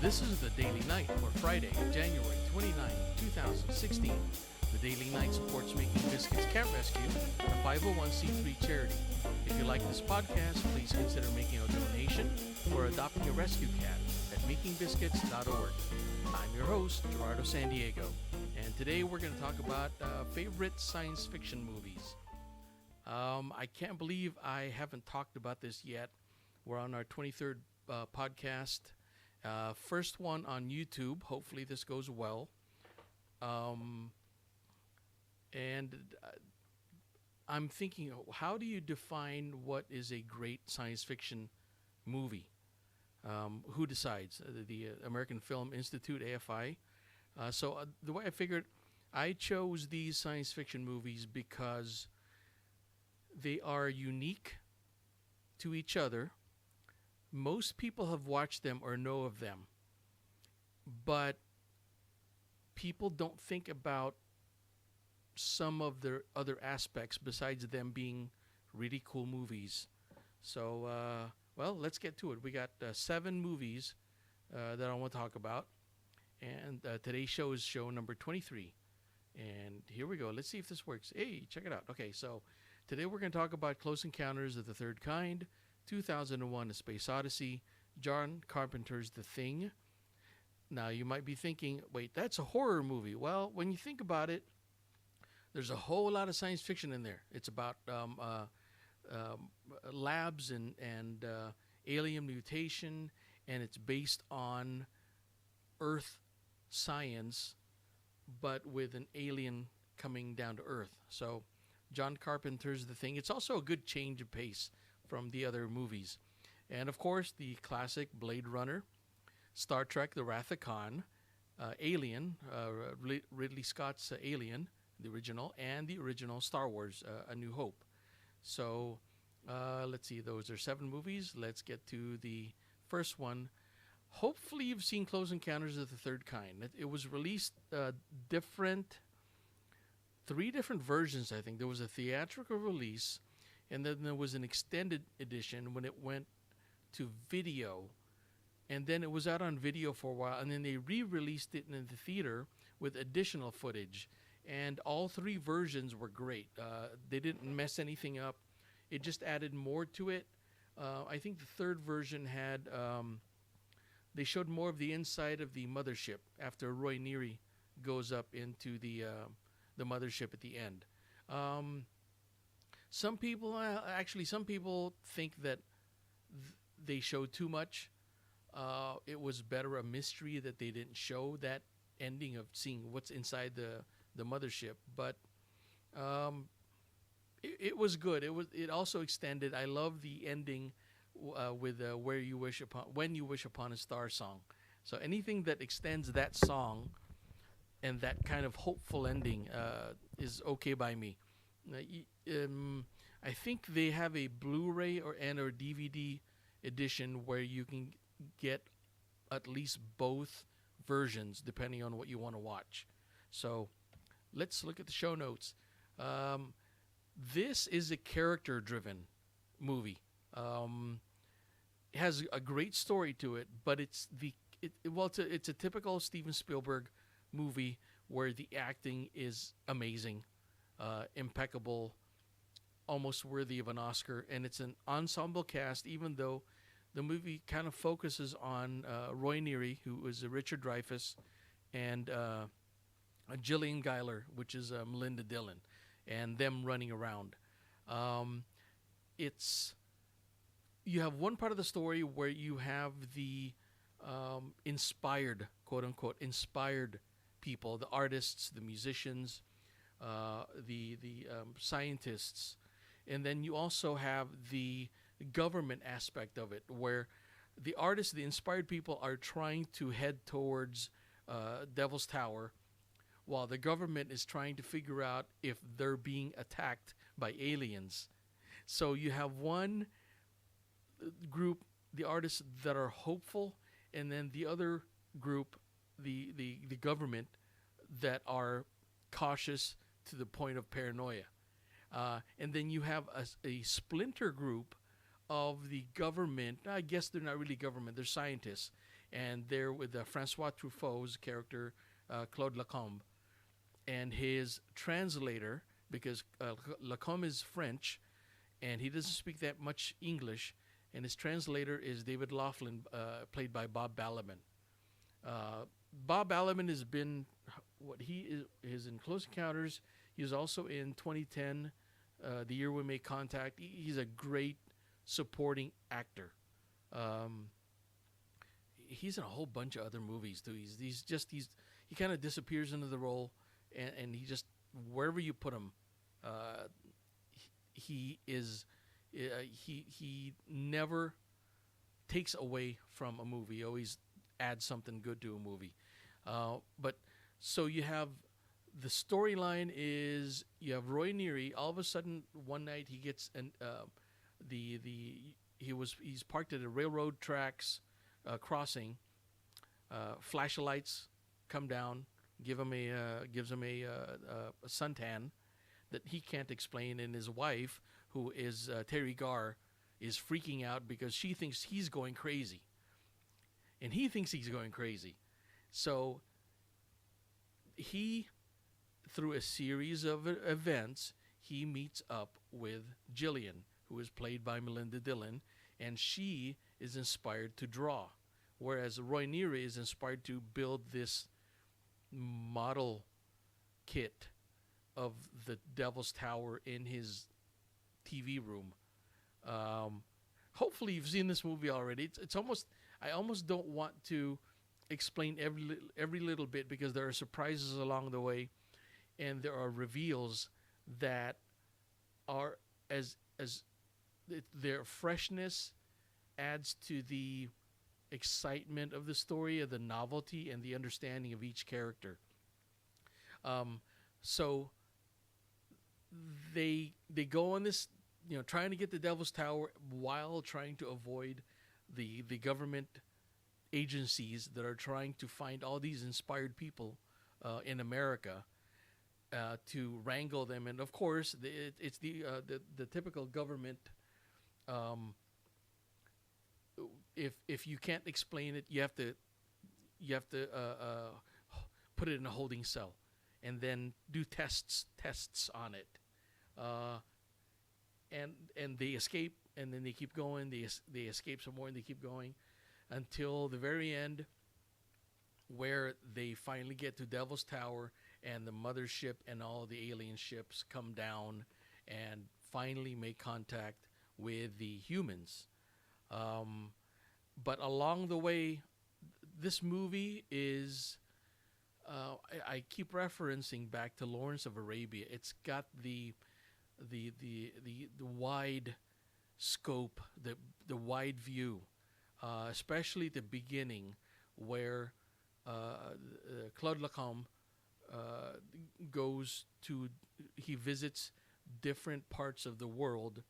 This is the Daily Night for Friday, January 29, 2016. The Daily Night supports Making Biscuits Cat Rescue, a 501c3 charity. If you like this podcast, please consider making a donation or adopting a rescue cat at makingbiscuits.org. I'm your host, Gerardo San Diego, and today we're going to talk about favorite science fiction movies. I can't believe I haven't talked about this yet. We're on our 23rd podcast. First one on YouTube. Hopefully this goes well. And I'm thinking, how do you define what is a great science fiction movie? Who decides? The American Film Institute, AFI. So the way I figured, I chose these science fiction movies because they are unique to each other. Most people have watched them or know of them, but people don't think about some of their other aspects besides them being really cool movies. So, well, let's get to it. We got 7 movies that I want to talk about, and today's show is show number 23. And here we go. Let's see if this works. Hey, check it out. Okay, so today we're going to talk about Close Encounters of the Third Kind, 2001: A Space Odyssey, John Carpenter's The Thing. Now, you might be thinking, wait, that's a horror movie. Well, when you think about it, there's a whole lot of science fiction in there. It's about labs and alien mutation, and it's based on Earth science, but with an alien coming down to Earth. So, John Carpenter's The Thing. It's also a good change of pace from the other movies. And of course, the classic Blade Runner, Star Trek The Wrath of Khan, Alien, Ridley Scott's Alien, the original, and the original Star Wars, A New Hope. So let's see, those are 7 movies. Let's get to the first one. Hopefully you've seen Close Encounters of the Third Kind. It was released 3 different versions, I think. There was a theatrical release, and then there was an extended edition when it went to video. And then it was out on video for a while, and then they re-released it in the theater with additional footage. And all 3 versions were great. They didn't mess anything up. It just added more to it. I think the 3rd version had, they showed more of the inside of the mothership after Roy Neary goes up into the mothership at the end. Some people think that they showed too much. It was better a mystery that they didn't show that ending of seeing what's inside the mothership. But it was good. It also extended. I love the ending with "When You Wish Upon a Star" song. So anything that extends that song and that kind of hopeful ending is okay by me. I think they have a Blu-ray or DVD edition where you can get at least both versions depending on what you want to watch. So let's look at the show notes. This is a character-driven movie. It has a great story to it, but it's a typical Steven Spielberg movie where the acting is amazing, impeccable, almost worthy of an Oscar, and it's an ensemble cast, even though the movie kind of focuses on Roy Neary, who is Richard Dreyfuss, and Gillian Guyler, which is Melinda Dillon, and them running around. You have one part of the story where you have the inspired, quote-unquote, inspired people, the artists, the musicians, the scientists, and then you also have the government aspect of it, where the artists, the inspired people, are trying to head towards Devil's Tower, while the government is trying to figure out if they're being attacked by aliens. So you have one group, the artists that are hopeful, and then the other group, the government, that are cautious to the point of paranoia. And then you have a splinter group of the government. I guess they're not really government, they're scientists. and they're with Francois Truffaut's character, Claude Lacombe, and his translator, because Lacombe is French, and he doesn't speak that much English, and his translator is David Laughlin, played by Bob Balaban. Bob Balaban has been what he is in Close Encounters. He was also in 2010, The Year We Made Contact. He's a great supporting actor. He's in a whole bunch of other movies too. He kind of disappears into the role, and he just, wherever you put him, he never takes away from a movie. He always adds something good to a movie. But so you have the storyline is you have Roy Neary. All of a sudden, one night he gets he's parked at a railroad tracks crossing. Flash of lights come down, gives him a suntan that he can't explain, and his wife, who is Terry Garr, is freaking out because she thinks he's going crazy, and he thinks he's going crazy. So he, through a series of events, he meets up with Jillian, who is played by Melinda Dillon, and she is inspired to draw, whereas Roy Neary is inspired to build this model kit of the Devil's Tower in his TV room. Hopefully you've seen this movie already. It's almost, I almost don't want to explain every little bit, because there are surprises along the way, and there are reveals that are their freshness adds to the excitement of the story, of the novelty, and the understanding of each character. So they go on this, trying to get the Devil's Tower while trying to avoid the government agencies that are trying to find all these inspired people in America, to wrangle them. And of course, it's the typical government. If you can't explain it, you have to put it in a holding cell, and then do tests on it. And they escape, and then they keep going. They escape some more, and they keep going until the very end, where they finally get to Devil's Tower, and the mothership and all the alien ships come down and finally make contact with the humans. But along the way, this movie is, I keep referencing back to Lawrence of Arabia. It's got the wide scope, the wide view, especially the beginning, where Claude Lacombe he visits different parts of the world.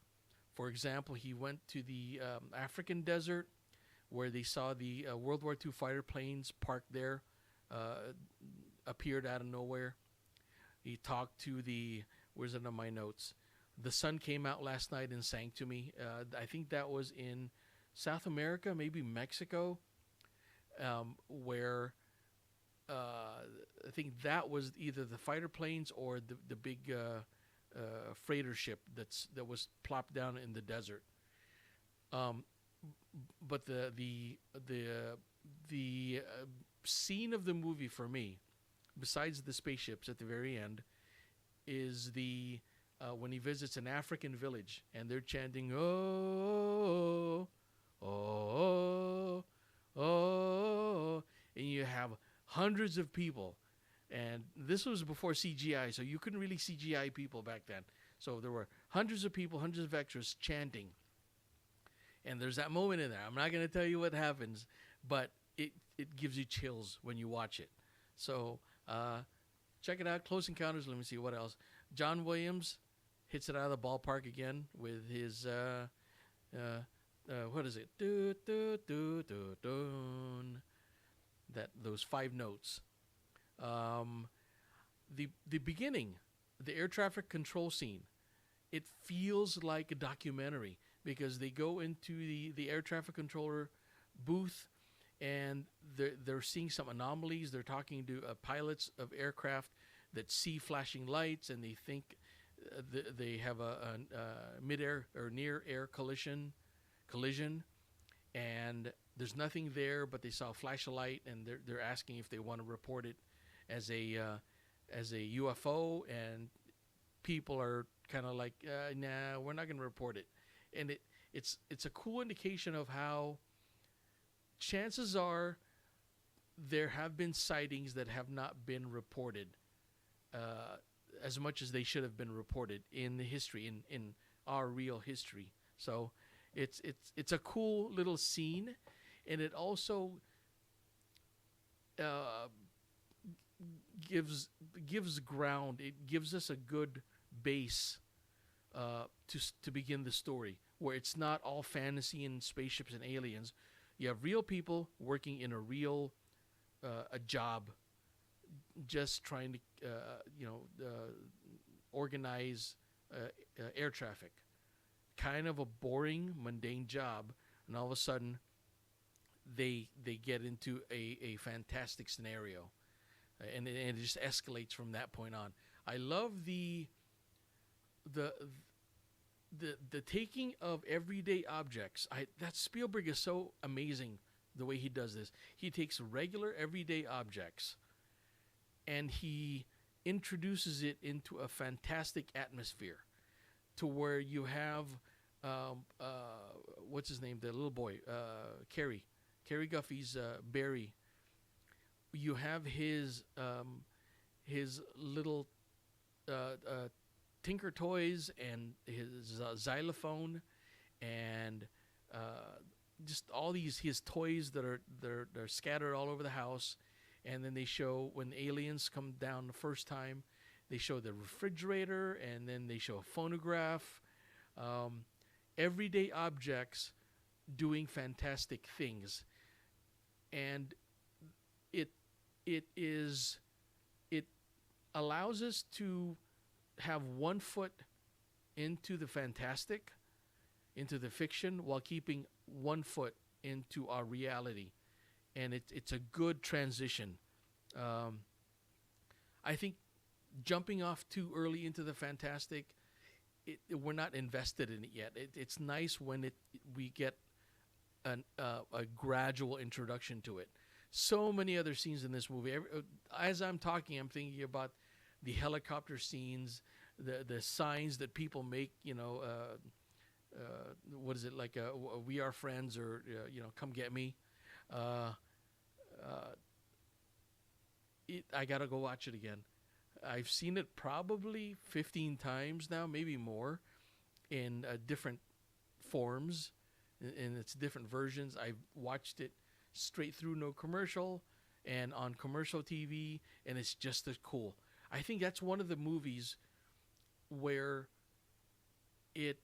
For example, he went to the African desert, where they saw the World War II fighter planes parked there, appeared out of nowhere. He talked to where's it on my notes? The sun came out last night and sang to me. I think that was in South America, maybe Mexico, where I think that was either the fighter planes or the big freighter ship that was plopped down in the desert. But the scene of the movie for me, besides the spaceships at the very end, is when he visits an African village and they're chanting "Oh, oh, oh, oh," and you have hundreds of people. And this was before CGI, so you couldn't really CGI people back then. So there were hundreds of people, hundreds of extras chanting. And there's that moment in there. I'm not going to tell you what happens, but it gives you chills when you watch it. So check it out, Close Encounters. Let me see what else. John Williams hits it out of the ballpark again with his, what is it? Those 5 notes. The beginning, the air traffic control scene, it feels like a documentary, because they go into the air traffic controller booth, and they're seeing some anomalies. They're talking to pilots of aircraft that see flashing lights, and they think they have a mid-air or near-air collision, and there's nothing there, but they saw a flash of light, and they're asking if they want to report it as a UFO, and people are kind of like, nah, we're not going to report it, and it's a cool indication of how chances are there have been sightings that have not been reported as much as they should have been reported in the history, in our real history. So it's a cool little scene, and it also gives ground. It gives us a good base to begin the story, where it's not all fantasy and spaceships and aliens. You have real people working in a real a job, just trying to organize air traffic. Kind of a boring, mundane job, and all of a sudden they get into a fantastic scenario, and it just escalates from that point on. I love the taking of everyday objects. That Spielberg is so amazing the way he does this. He takes regular everyday objects and he introduces it into a fantastic atmosphere, to where you have what's his name, the little boy, Carrie Guffey's Barry. You have his little Tinker toys and his xylophone, and just all his toys that are they're scattered all over the house. And then they show, when the aliens come down the first time, they show the refrigerator, and then they show a phonograph. Everyday objects doing fantastic things, and it allows us to have one foot into the fantastic, into the fiction, while keeping one foot into our reality. And it's a good transition. I think jumping off too early into the fantastic, we're not invested in it yet. It's nice when we get a gradual introduction to it. So many other scenes in this movie. As I'm talking, I'm thinking about the helicopter scenes, the signs that people make. What is it, like? We are friends, or come get me. I gotta go watch it again. I've seen it probably 15 times now, maybe more, in different forms, in its different versions. I've watched it straight through, no commercial, and on commercial TV, and it's just as cool. I think that's one of the movies where it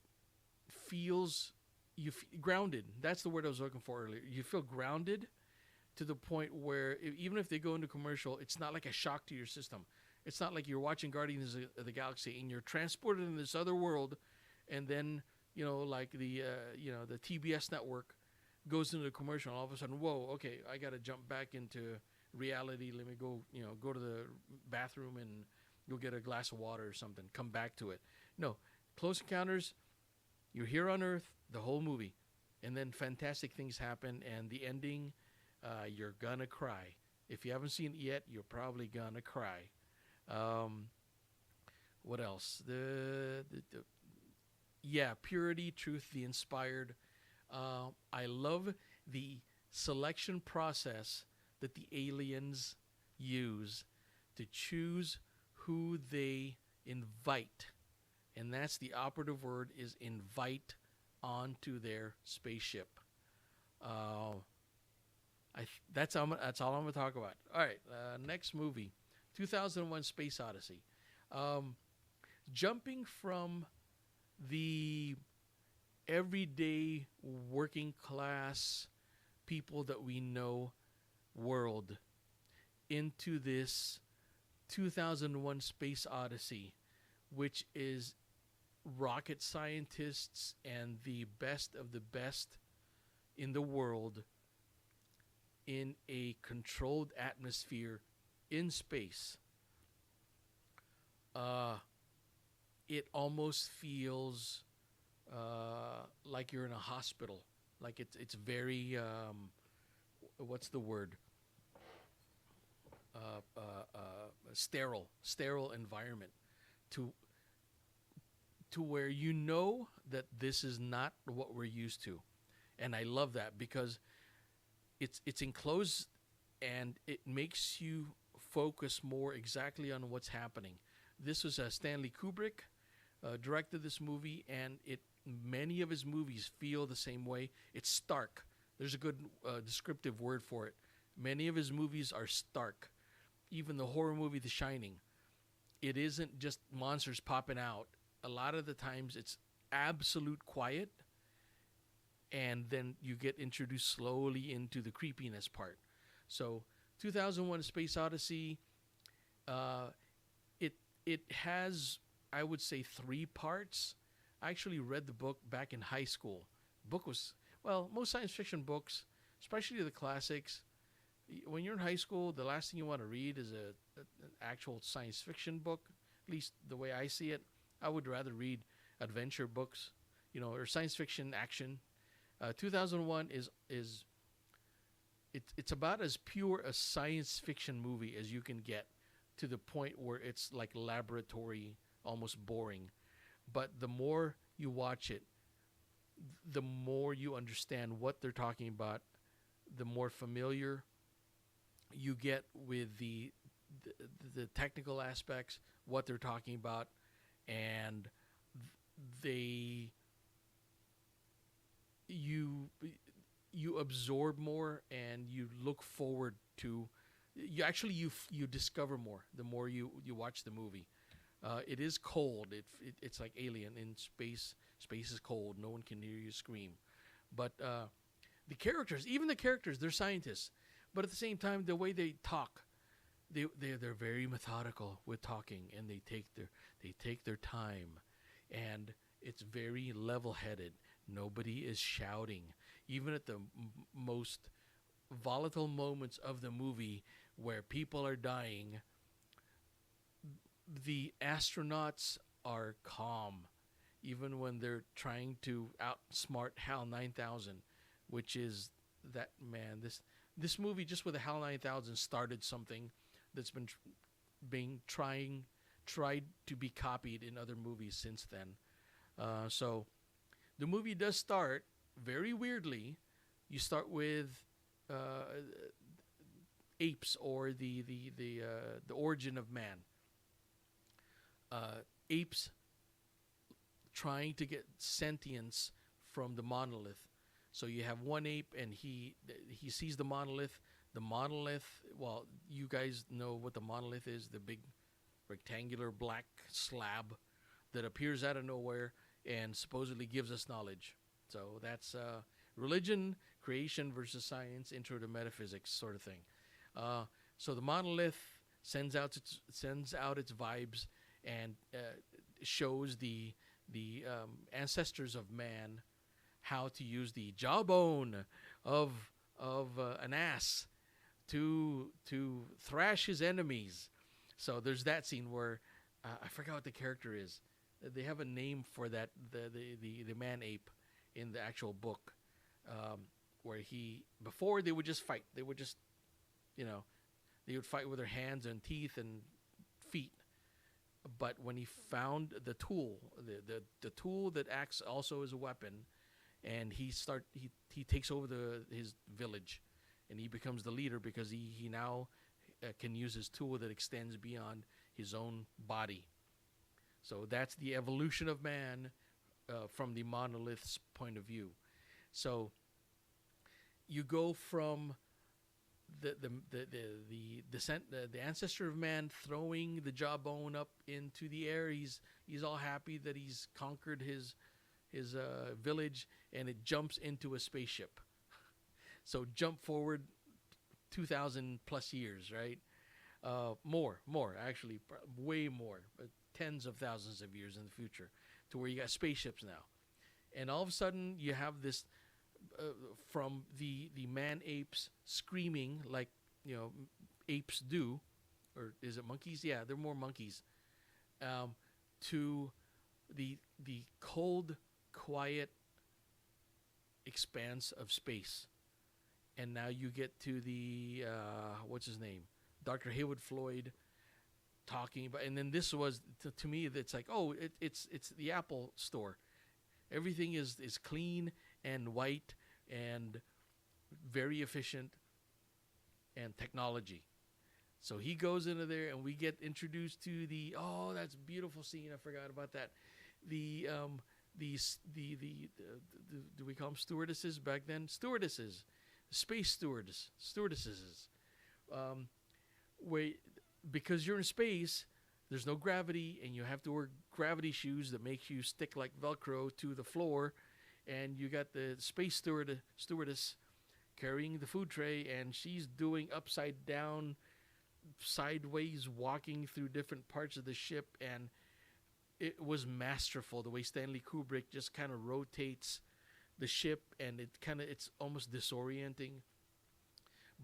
feels grounded. That's the word I was looking for earlier. You feel grounded to the point where even if they go into commercial, it's not like a shock to your system. It's not like you're watching Guardians of the Galaxy and you're transported in this other world, and then like the TBS network goes into the commercial, and all of a sudden, whoa, okay, I got to jump back into reality. Let me go to the bathroom and go get a glass of water or something. Come back to it. No, Close Encounters. You're here on Earth the whole movie, and then fantastic things happen, and the ending. You're gonna cry. If you haven't seen it yet, you're probably gonna cry. What else? Purity, Truth, the Inspired. I love the selection process that the aliens use to choose who they invite, and that's the operative word, is invite onto their spaceship. That's all I'm going to talk about. All right, next movie, 2001: Space Odyssey. Jumping from the everyday working class people that we know world into this 2001: Space Odyssey, which is rocket scientists and the best of the best in the world in a controlled atmosphere in space, uh, it almost feels like you're in a hospital. Like it's very what's the word? Sterile environment to where you know that this is not what we're used to, and I love that because it's enclosed and it makes you focus more exactly on what's happening. This was Stanley Kubrick directed this movie, and many of his movies feel the same way. It's stark. There's a good descriptive word for it. Many of his movies are stark. Even the horror movie The Shining, it isn't just monsters popping out. A lot of the times it's absolute quiet, and then you get introduced slowly into the creepiness part. So 2001 Space Odyssey, it has, I would say, 3 parts. I actually read the book back in high school. Book was, well, most science fiction books, especially the classics, when you're in high school, the last thing you want to read is an actual science fiction book. At least the way I see it, I would rather read adventure books, or science fiction action. 2001 is it's about as pure a science fiction movie as you can get, to the point where it's like laboratory, almost boring. But the more you watch it, the more you understand what they're talking about, the more familiar you get with the technical aspects, what they're talking about, and you absorb more, and you look forward to you discover more the more you watch the movie. It is cold. It's like Alien in space. Space is cold. No one can hear you scream. But even the characters, they're scientists. But at the same time, the way they talk, they're very methodical with talking, and they take their time, and it's very level-headed. Nobody is shouting, even at the most volatile moments of the movie where people are dying. The astronauts are calm, even when they're trying to outsmart HAL 9000, which is that, man. This movie, just with the HAL 9000, started something that's been tried to be copied in other movies since then. So the movie does start very weirdly. You start with apes, or the origin of man. Apes trying to get sentience from the monolith. So you have one ape, and he sees the monolith. The monolith, well, you guys know what the monolith is, the big rectangular black slab that appears out of nowhere and supposedly gives us knowledge. So that's religion, creation versus science, intro to metaphysics sort of thing. So the monolith sends out its vibes, and shows the ancestors of man how to use the jawbone of an ass to thrash his enemies. So there's that scene where I forgot what the character is. They have a name for that, the man ape in the actual book, where before they would just fight. They would just, they would fight with their hands and teeth and feet. But when he found the tool, the tool that acts also as a weapon, and he takes over his village, and he becomes the leader because he now can use his tool that extends beyond his own body. So that's the evolution of man from the monolith's point of view. So you go from the ancestor of man throwing the jawbone up into the air. He's all happy that he's conquered his village, and it jumps into a spaceship. So jump forward 2,000 plus years, right? More actually, way more, but tens of thousands of years in the future, to where you got spaceships now, and all of a sudden you have this from the man apes screaming like apes do, or is it monkeys? Yeah, they're more monkeys. Um, to the cold, quiet expanse of space, and now you get to the what's his name, Dr. Haywood Floyd talking about, and then this was to me it's like, oh, it's the Apple store. Everything is clean and white and very efficient and technology. So he goes into there, and we get introduced to that's a beautiful scene. I forgot about that. The do we call them stewardesses back then? Stewardesses, space stewardesses. Where because you're in space, there's no gravity, and you have to wear gravity shoes that makes you stick like Velcro to the floor, and you got the space stewardess carrying the food tray, and she's doing upside down, sideways walking through different parts of the ship, and it was masterful the way Stanley Kubrick just kind of rotates the ship, and it's almost disorienting,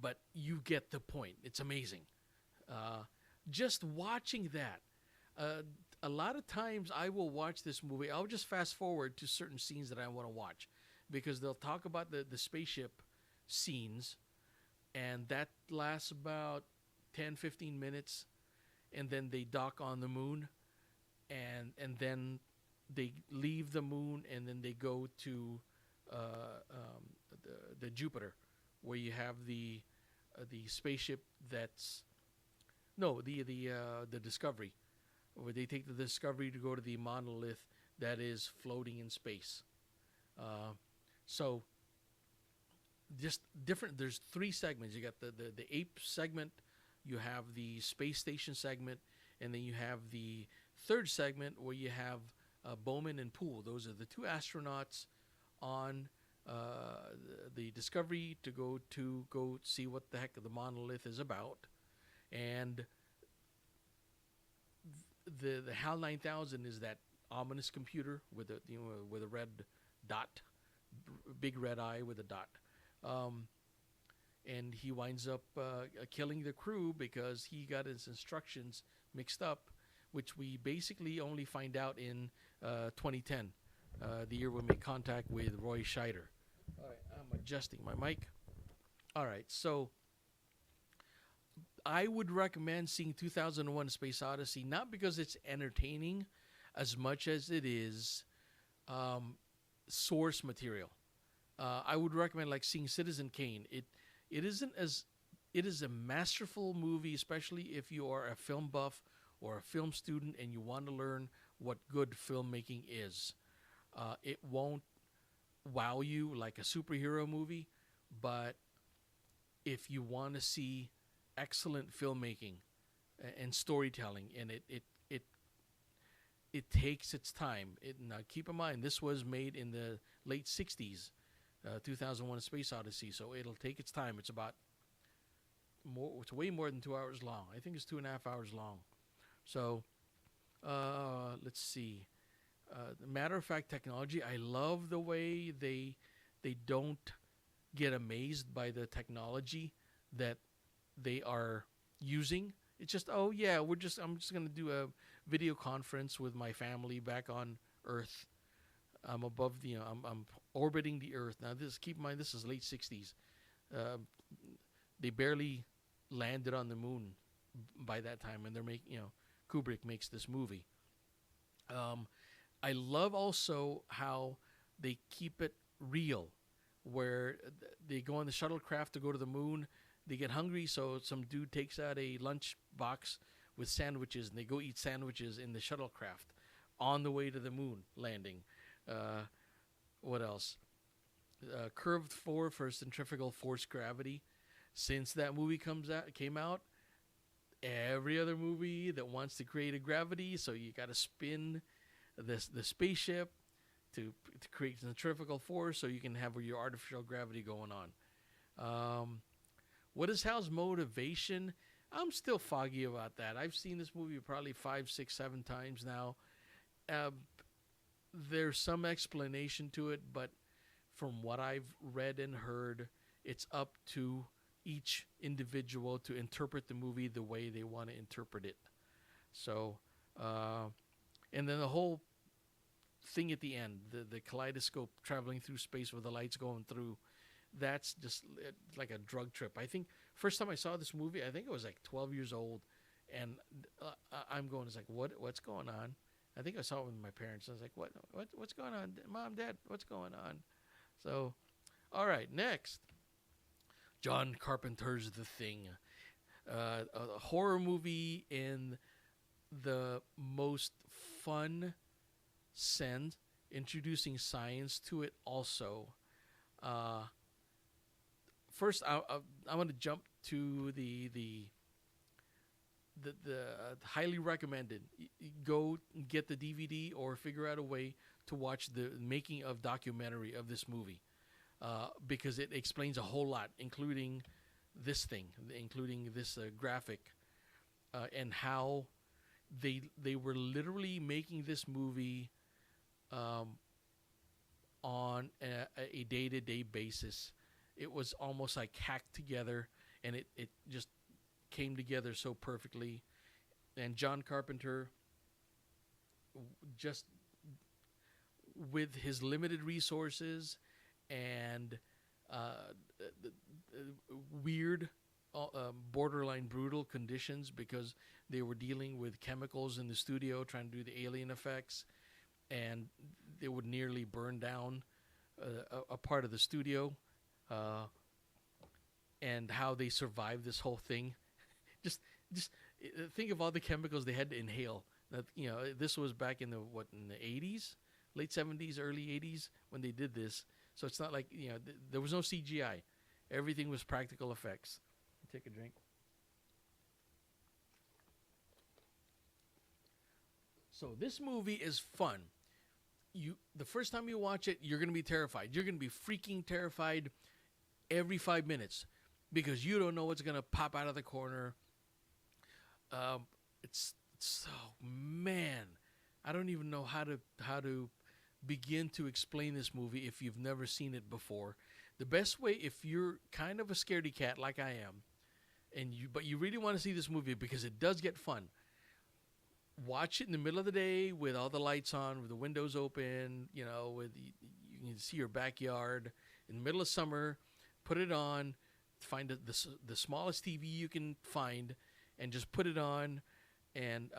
but you get the point. It's amazing. Just watching that. A lot of times I will watch this movie. I'll just fast forward to certain scenes that I want to watch, because they'll talk about the spaceship scenes, and that lasts about 10-15 minutes, and then they dock on the moon, and then they leave the moon, and then they go to the Jupiter, where you have the spaceship that's the Discovery, where they take the Discovery to go to the monolith that is floating in space. So just different. There's 3 segments. You got the ape segment, you have the space station segment, and then you have the 3rd segment where you have Bowman and Poole. Those are the 2 astronauts on the Discovery to go see what the heck the monolith is about, and the HAL 9000 is that ominous computer with a red dot, big red eye with a dot. And he winds up killing the crew because he got his instructions mixed up, which we basically only find out in 2010, the year we made contact with Roy Scheider. All right, I'm adjusting my mic. All right, so I would recommend seeing 2001: Space Odyssey, not because it's entertaining as much as it is source material. I would recommend seeing Citizen Kane. It is a masterful movie, especially if you are a film buff or a film student and you want to learn what good filmmaking is. It won't wow you like a superhero movie, but if you want to see excellent filmmaking and storytelling, and it takes its time. Now keep in mind, this was made in the late 60s, 2001: Space Odyssey, so it'll take its time. It's it's way more than 2 hours long. I think it's 2.5 hours long. So let's see. Matter of fact, technology. I love the way they don't get amazed by the technology that they are using. It's just, I'm just going to do a video conference with my family back on Earth. I'm above I'm orbiting the Earth. Now keep in mind, this is late 60s. They barely landed on the moon by that time, and they're Kubrick makes this movie. I love also how they keep it real, where they go on the shuttlecraft to go to the moon. They get hungry, so some dude takes out a lunch box with sandwiches, and they go eat sandwiches in the shuttlecraft on the way to the moon landing. What else? Curved floor for centrifugal force gravity. Since that movie came out, every other movie that wants to create a gravity, so you got to spin the spaceship to create centrifugal force, so you can have your artificial gravity going on. What is Hal's motivation? I'm still foggy about that. I've seen this movie probably 5, 6, 7 times now. There's some explanation to it, but from what I've read and heard, it's up to each individual to interpret the movie the way they want to interpret it. So, uh, and then the whole thing at the end, the kaleidoscope traveling through space with the lights going through, that's just like a drug trip. I think first time I saw this movie, I think I was like 12 years old, and I'm going, it's like, what's going on? I think I saw it with my parents. I was like, what's going on, Mom, Dad? What's going on? So, all right, next, John Carpenter's The Thing, a horror movie in the most fun sense, introducing science to it also. Uh, First, I want to jump to the highly recommended. Go get the DVD or figure out a way to watch the making of documentary of this movie, because it explains a whole lot, including this thing, including this graphic, and how they were literally making this movie on a day-to-day basis. It was almost like hacked together, and it just came together so perfectly. And John Carpenter, just with his limited resources and weird, borderline brutal conditions, because they were dealing with chemicals in the studio trying to do the alien effects, and they would nearly burn down a part of the studio. And how they survived this whole thing. just think of all the chemicals they had to inhale. That, this was back in the 80s, late 70s, early 80s when they did this. So it's not like, there was no CGI. Everything was practical effects. Take a drink. So this movie is fun. The first time you watch it, you're going to be terrified. You're going to be freaking terrified every 5 minutes, because you don't know what's going to pop out of the corner. It's man, I don't even know how to begin to explain this movie if you've never seen it before. The best way, if you're kind of a scaredy cat like I am, but you really want to see this movie because it does get fun, watch it in the middle of the day with all the lights on, with the windows open, you can see your backyard in the middle of summer. Put it on, find the smallest TV you can find, and just put it on, and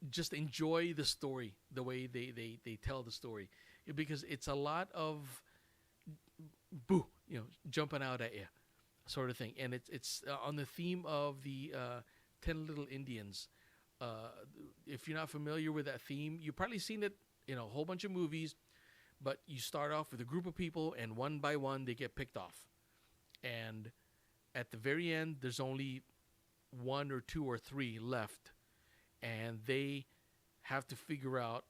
just enjoy the story the way they tell the story, because it's a lot of boo, jumping out at you, sort of thing, and it's on the theme of the 10 Little Indians. If you're not familiar with that theme, you've probably seen it in a whole bunch of movies. But you start off with a group of people, and one by one, they get picked off. And at the very end, there's only 1 or 2 or 3 left. And they have to figure out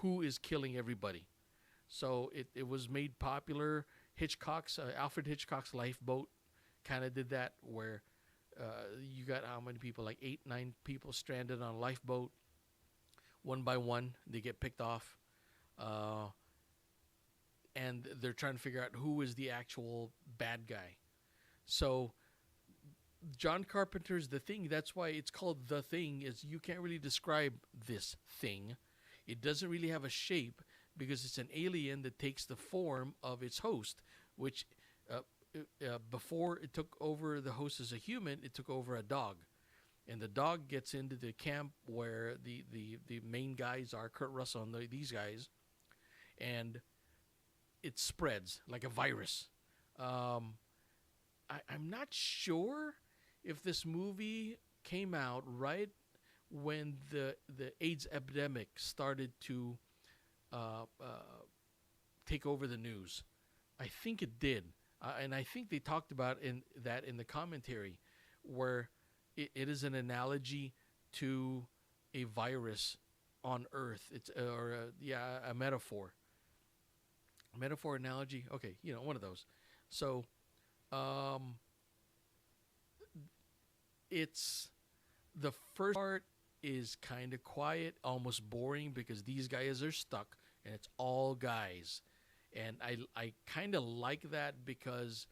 who is killing everybody. So it was made popular. Alfred Hitchcock's Lifeboat kind of did that, where you got how many people? Like 8, 9 people stranded on a lifeboat. One by one, they get picked off. And they're trying to figure out who is the actual bad guy. So John Carpenter's The Thing, that's why it's called The Thing, is you can't really describe this thing. It doesn't really have a shape, because it's an alien that takes the form of its host, which before it took over the host as a human, it took over a dog. And the dog gets into the camp where the main guys are, Kurt Russell and these guys, and it spreads like a virus. I'm not sure if this movie came out right when the AIDS epidemic started to take over the news. I think it did, and I think they talked about in the commentary, where it is an analogy to a virus on Earth. It's a metaphor. Metaphor, analogy, okay, one of those. So it's the first part is kind of quiet, almost boring, because these guys are stuck and it's all guys. And I kind of like that because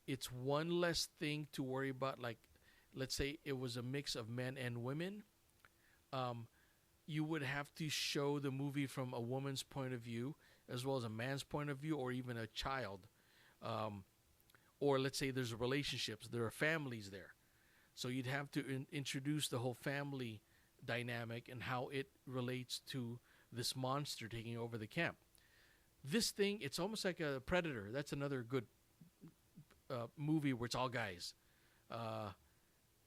it's one less thing to worry about. Like, let's say it was a mix of men and women. Um, you would have to show the movie from a woman's point of view as well as a man's point of view, or even a child. Um, or let's say there's relationships, there are families there. So you'd have to introduce the whole family dynamic and how it relates to this monster taking over the camp. This thing, it's almost like a Predator. That's another good movie where it's all guys.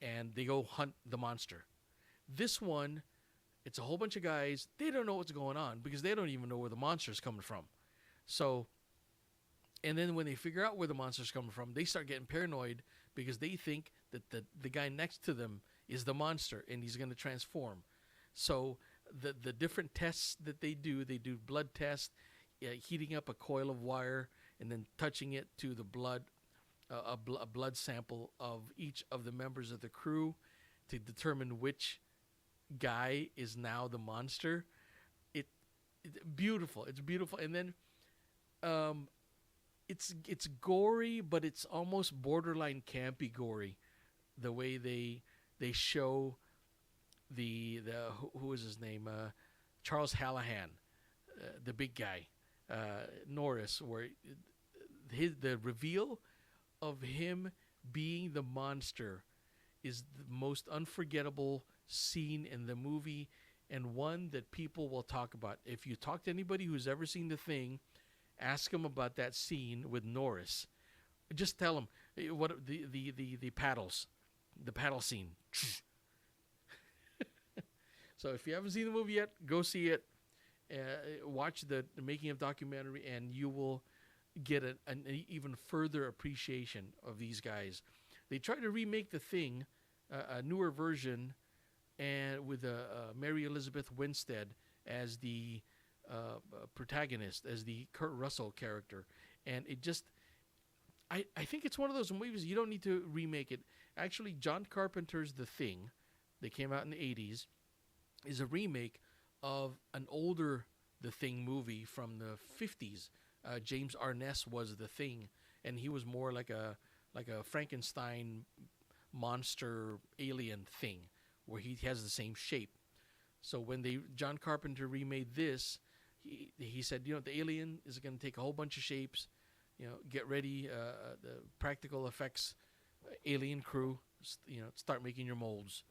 And they go hunt the monster. This one, it's a whole bunch of guys. They don't know what's going on because they don't even know where the monster's coming from. So, and then when they figure out where the monster's coming from, they start getting paranoid because they think that the guy next to them is the monster and he's going to transform. So the different tests that they do blood tests, heating up a coil of wire and then touching it to the blood, a blood sample of each of the members of the crew to determine which guy is now the monster. Beautiful. It's beautiful. And then it's gory, but it's almost borderline campy gory. The way they show the who is his name, Charles Hallahan, the big guy, Norris, where the reveal of him being the monster is the most unforgettable scene in the movie, and one that people will talk about. If you talk to anybody who's ever seen The Thing, ask them about that scene with Norris. Just tell them what the paddles, the paddle scene. So if you haven't seen the movie yet, go see it. Watch the making of documentary, and you will get an even further appreciation of these guys. They tried to remake The Thing, a newer version, and with Mary Elizabeth Winstead as the protagonist, as the Kurt Russell character. And it just, I think it's one of those movies you don't need to remake it. Actually, John Carpenter's The Thing, that came out in the 80s, is a remake of an older The Thing movie from the 50s. James Arness was The Thing, and he was more like a Frankenstein monster alien thing, where he has the same shape. So when John Carpenter remade this, he said, the alien is going to take a whole bunch of shapes. Get ready, the practical effects alien crew. Start making your molds.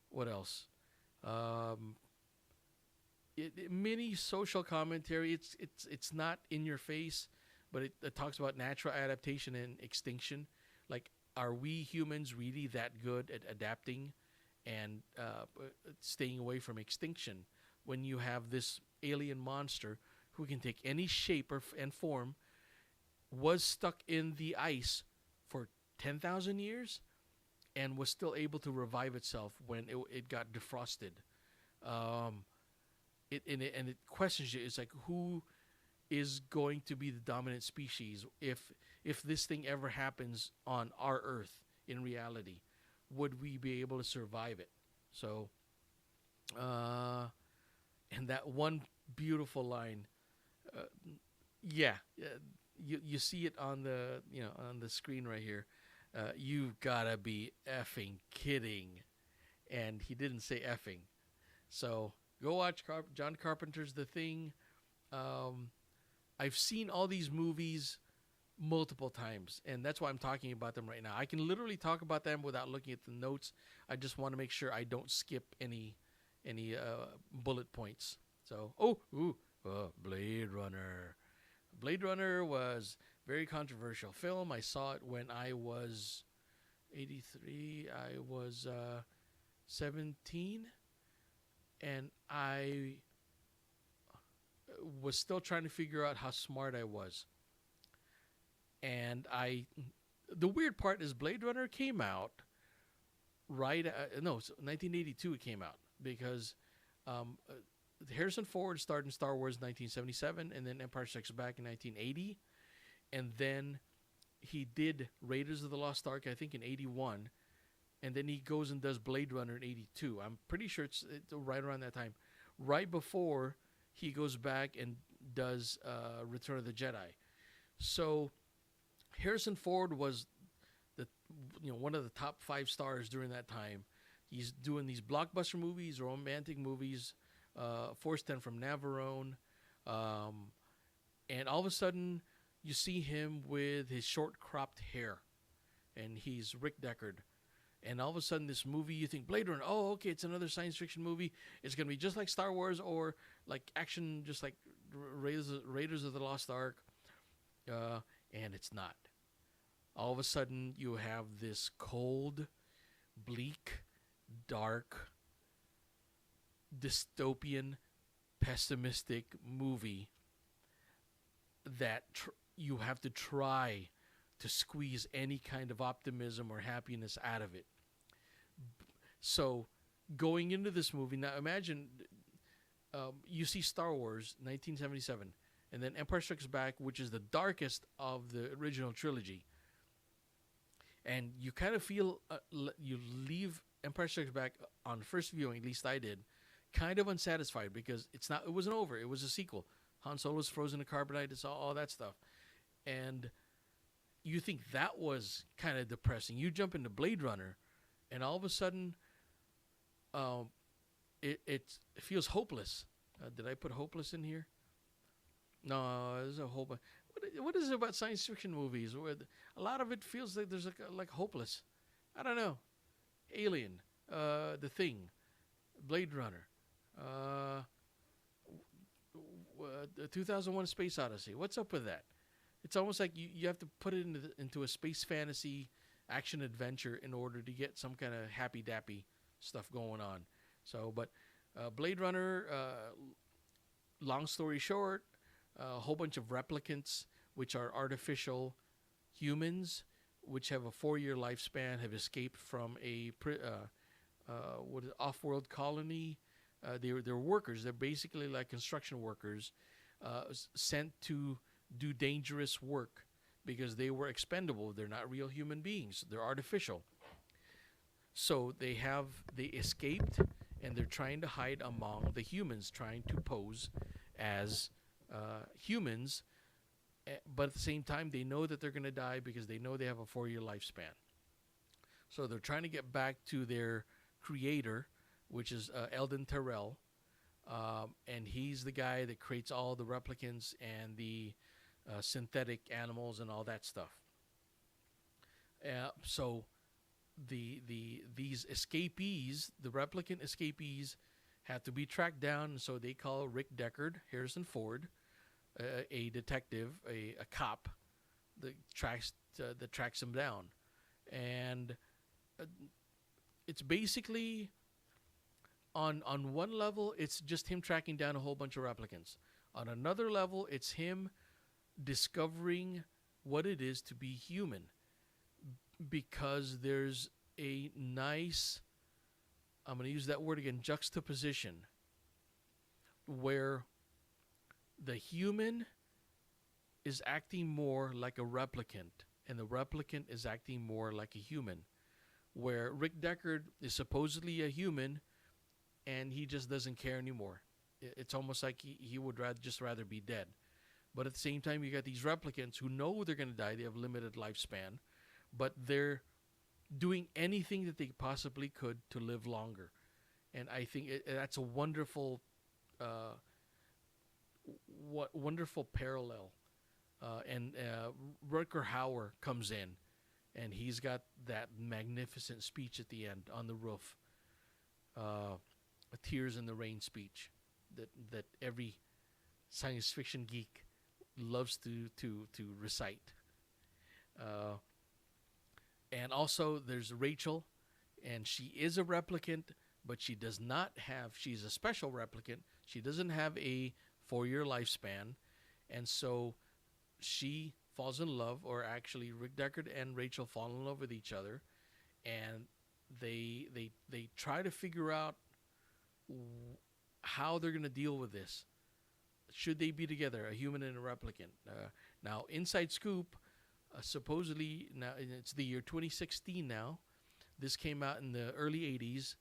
What else? Mini social commentary. It's not in your face, but it talks about natural adaptation and extinction. Like, are we humans really that good at adapting and staying away from extinction when you have this alien monster who can take any shape and form, was stuck in the ice for 10,000 years, and was still able to revive itself when it got defrosted? It questions you. It's like, who is going to be the dominant species if this thing ever happens on our Earth in reality? Would we be able to survive it? So, and that one beautiful line, you see it on the screen right here. You've gotta be effing kidding, and he didn't say effing. So go watch John Carpenter's The Thing. I've seen all these movies multiple times, and that's why I'm talking about them right now. I can literally talk about them without looking at the notes. I just want to make sure I don't skip any bullet points. So, Blade Runner. Blade Runner was a very controversial film. I saw it when I was 83. I was 17, and I was still trying to figure out how smart I was. And the weird part is Blade Runner came out right, 1982 it came out, because Harrison Ford starred in Star Wars in 1977, and then Empire Strikes Back in 1980, and then he did Raiders of the Lost Ark, I think, in 81, and then he goes and does Blade Runner in '82. I'm pretty sure it's right around that time, right before he goes back and does Return of the Jedi. So Harrison Ford was the one of the top 5 stars during that time. He's doing these blockbuster movies, romantic movies, Force 10 from Navarone, and all of a sudden you see him with his short cropped hair, and he's Rick Deckard. And all of a sudden, this movie, you think Blade Runner. Oh, okay, it's another science fiction movie. It's gonna be just like Star Wars or like action, just like Raiders of the Lost Ark. And it's not. All of a sudden, you have this cold, bleak, dark, dystopian, pessimistic movie that you have to try to squeeze any kind of optimism or happiness out of it. So, going into this movie, now imagine you see Star Wars 1977, and then Empire Strikes Back, which is the darkest of the original trilogy. And you kind of feel, you leave Empire Strikes Back on first viewing, at least I did, kind of unsatisfied because it wasn't over. It was a sequel. Han Solo was frozen to carbonite, it's all that stuff. And you think that was kind of depressing. You jump into Blade Runner, and all of a sudden, it feels hopeless. Did I put hopeless in here? No, there's a whole bunch. What is it about science fiction movies where a lot of it feels like there's like hopeless? I don't know. Alien, The Thing, Blade Runner, 2001: Space Odyssey. What's up with that? It's almost like you have to put it into a space fantasy action adventure in order to get some kind of happy dappy stuff going on. So, but Blade Runner, long story short, a whole bunch of replicants, which are artificial humans, which have a 4-year lifespan, have escaped from a off-world colony. They're workers. They're basically like construction workers, sent to do dangerous work because they were expendable. They're not real human beings. They're artificial. So they escaped, and they're trying to hide among the humans, trying to pose as humans, but at the same time, they know that they're going to die because they know they have a 4-year lifespan. So they're trying to get back to their creator, which is Eldon Terrell, and he's the guy that creates all the replicants and the synthetic animals and all that stuff. So these escapees, the replicant escapees, have to be tracked down. So they call Rick Deckard, Harrison Ford, a detective, a cop that tracks him down, and it's basically on one level it's just him tracking down a whole bunch of replicants. On another level, it's him discovering what it is to be human, because there's a nice, I'm going to use that word again, juxtaposition, where the human is acting more like a replicant, and the replicant is acting more like a human. Where Rick Deckard is supposedly a human, and he just doesn't care anymore. It's almost like he would rather be dead. But at the same time, you got these replicants who know they're going to die. They have limited lifespan, but they're doing anything that they possibly could to live longer. And I think that's a wonderful wonderful parallel. And Rutger Hauer comes in, and he's got that magnificent speech at the end on the roof, a Tears in the Rain speech that every science fiction geek loves to recite. And also there's Rachel, and she is a replicant, but she's a special replicant. She doesn't have a 4-year lifespan, and so she falls in love, or actually Rick Deckard and Rachel fall in love with each other, and they try to figure out how they're going to deal with this. Should they be together, a human and a replicant? Now, inside scoop, supposedly, now it's the year 2016 now, This came out in the early 80s.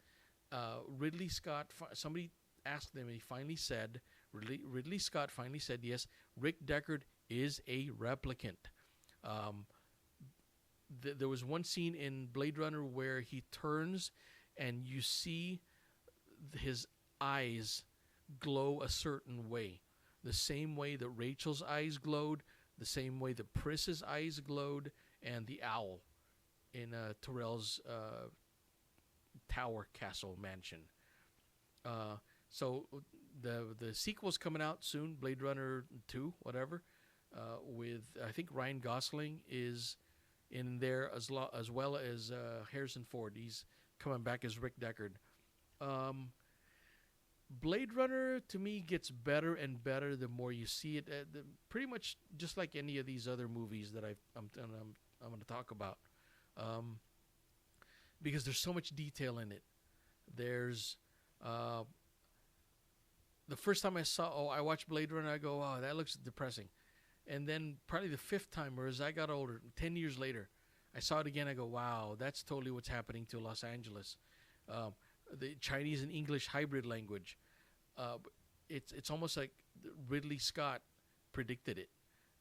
Ridley Scott, somebody asked him, and he finally said, Ridley Scott finally said, yes, Rick Deckard is a replicant. There was one scene in Blade Runner where he turns and you see his eyes glow a certain way. The same way that Rachel's eyes glowed, the same way that Pris's eyes glowed, and the owl in Terrell's tower castle mansion. So the sequel's coming out soon, Blade Runner 2, whatever, with I think Ryan Gosling is in there as well as Harrison Ford. He's coming back as Rick Deckard. Blade Runner to me gets better and better the more you see it. Pretty much just like any of these other movies that I'm going to talk about, because there's so much detail in it. There's the first time I watched Blade Runner, I go, oh, that looks depressing. And then probably the fifth time, or as I got older, 10 years later, I saw it again. I go, wow, that's totally what's happening to Los Angeles. The Chinese and English hybrid language. It's almost like Ridley Scott predicted it.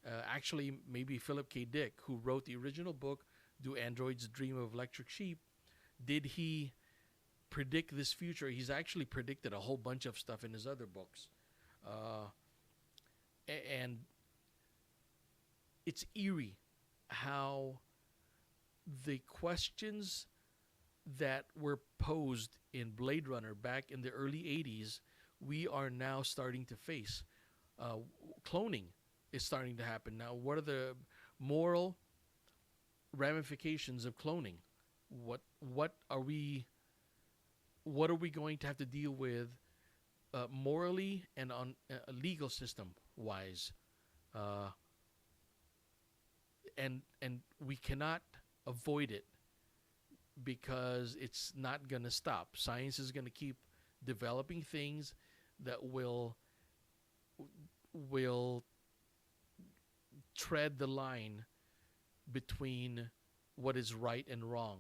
Actually, maybe Philip K. Dick, who wrote the original book, Do Androids Dream of Electric Sheep, did he predict this future? He's actually predicted a whole bunch of stuff in his other books. And it's eerie how the questions that were posed in Blade Runner back in the early 80s, we are now starting to face. Cloning is starting to happen now. What are the moral ramifications of cloning? What are we going to have to deal with morally and on a legal system wise? And we cannot avoid it, because it's not going to stop. Science is going to keep developing things that will tread the line between what is right and wrong.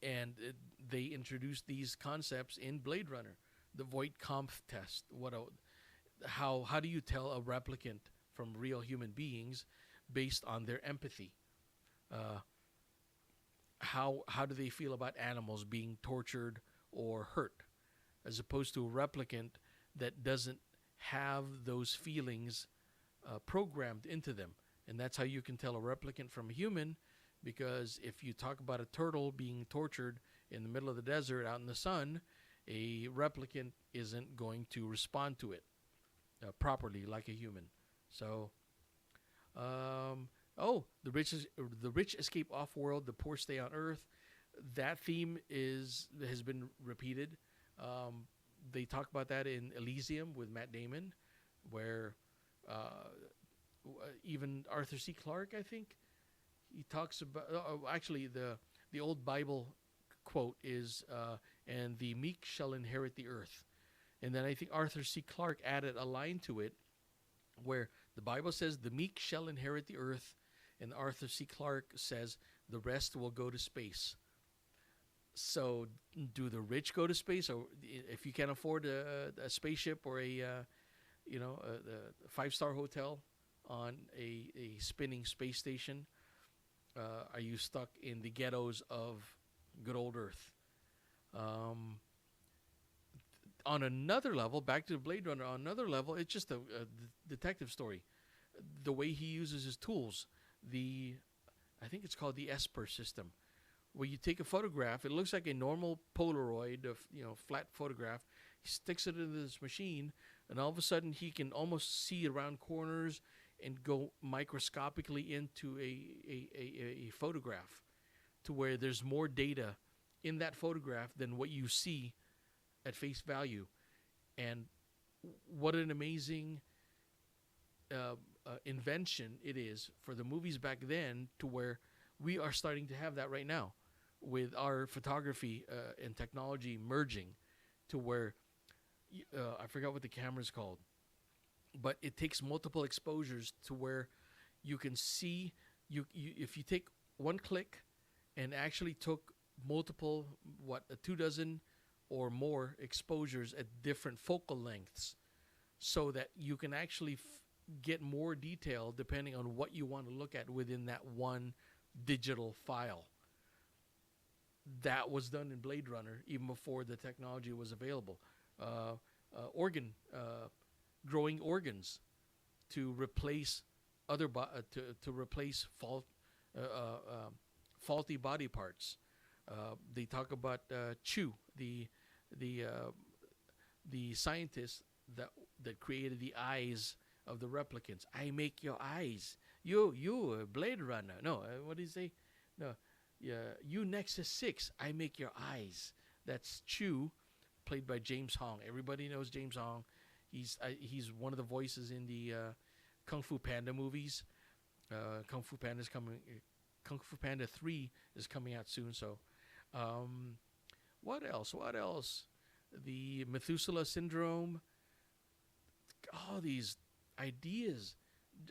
And they introduced these concepts in Blade Runner, the Voight-Kampff test. How do you tell a replicant from real human beings based on their empathy? How do they feel about animals being tortured or hurt, as opposed to a replicant that doesn't have those feelings programmed into them? And that's how you can tell a replicant from a human, because if you talk about a turtle being tortured in the middle of the desert out in the sun, a replicant isn't going to respond to it properly like a human. So, the rich escape off-world, the poor stay on Earth. That theme has been repeated. They talk about that in Elysium with Matt Damon, where even Arthur C. Clarke, I think, he talks about. Actually, the old Bible quote is, "And the meek shall inherit the earth." And then I think Arthur C. Clarke added a line to it, where the Bible says, "The meek shall inherit the earth," and Arthur C. Clarke says, "The rest will go to space." So, do the rich go to space, or if you can't afford a spaceship or a 5-star hotel on a spinning space station, are you stuck in the ghettos of good old Earth? On another level, back to Blade Runner, on another level, it's just a detective story. The way he uses his tools, I think it's called the Esper system, where you take a photograph. It looks like a normal Polaroid, flat photograph. He sticks it into this machine, and all of a sudden he can almost see around corners and go microscopically into a photograph, to where there's more data in that photograph than what you see at face value. And what an amazing invention it is for the movies back then, to where we are starting to have that right now with our photography and technology merging, to where I forgot what the camera's called, but it takes multiple exposures to where you can see, you if you take one click and actually took multiple, what, a 2 dozen or more exposures at different focal lengths, so that you can actually get more detail depending on what you want to look at within that one digital file. That was done in Blade Runner even before the technology was available. Organ growing organs to replace to replace faulty body parts. They talk about Chu, the scientist that created the eyes of the replicants. I make your eyes. You Blade Runner. No, what did he say? No, yeah, you Nexus 6. I make your eyes. That's Chu, played by James Hong. Everybody knows James Hong. He's one of the voices in the Kung Fu Panda movies. Kung Fu Panda's coming. Kung Fu Panda 3 is coming out soon. So, what else? What else? The Methuselah syndrome. All these ideas.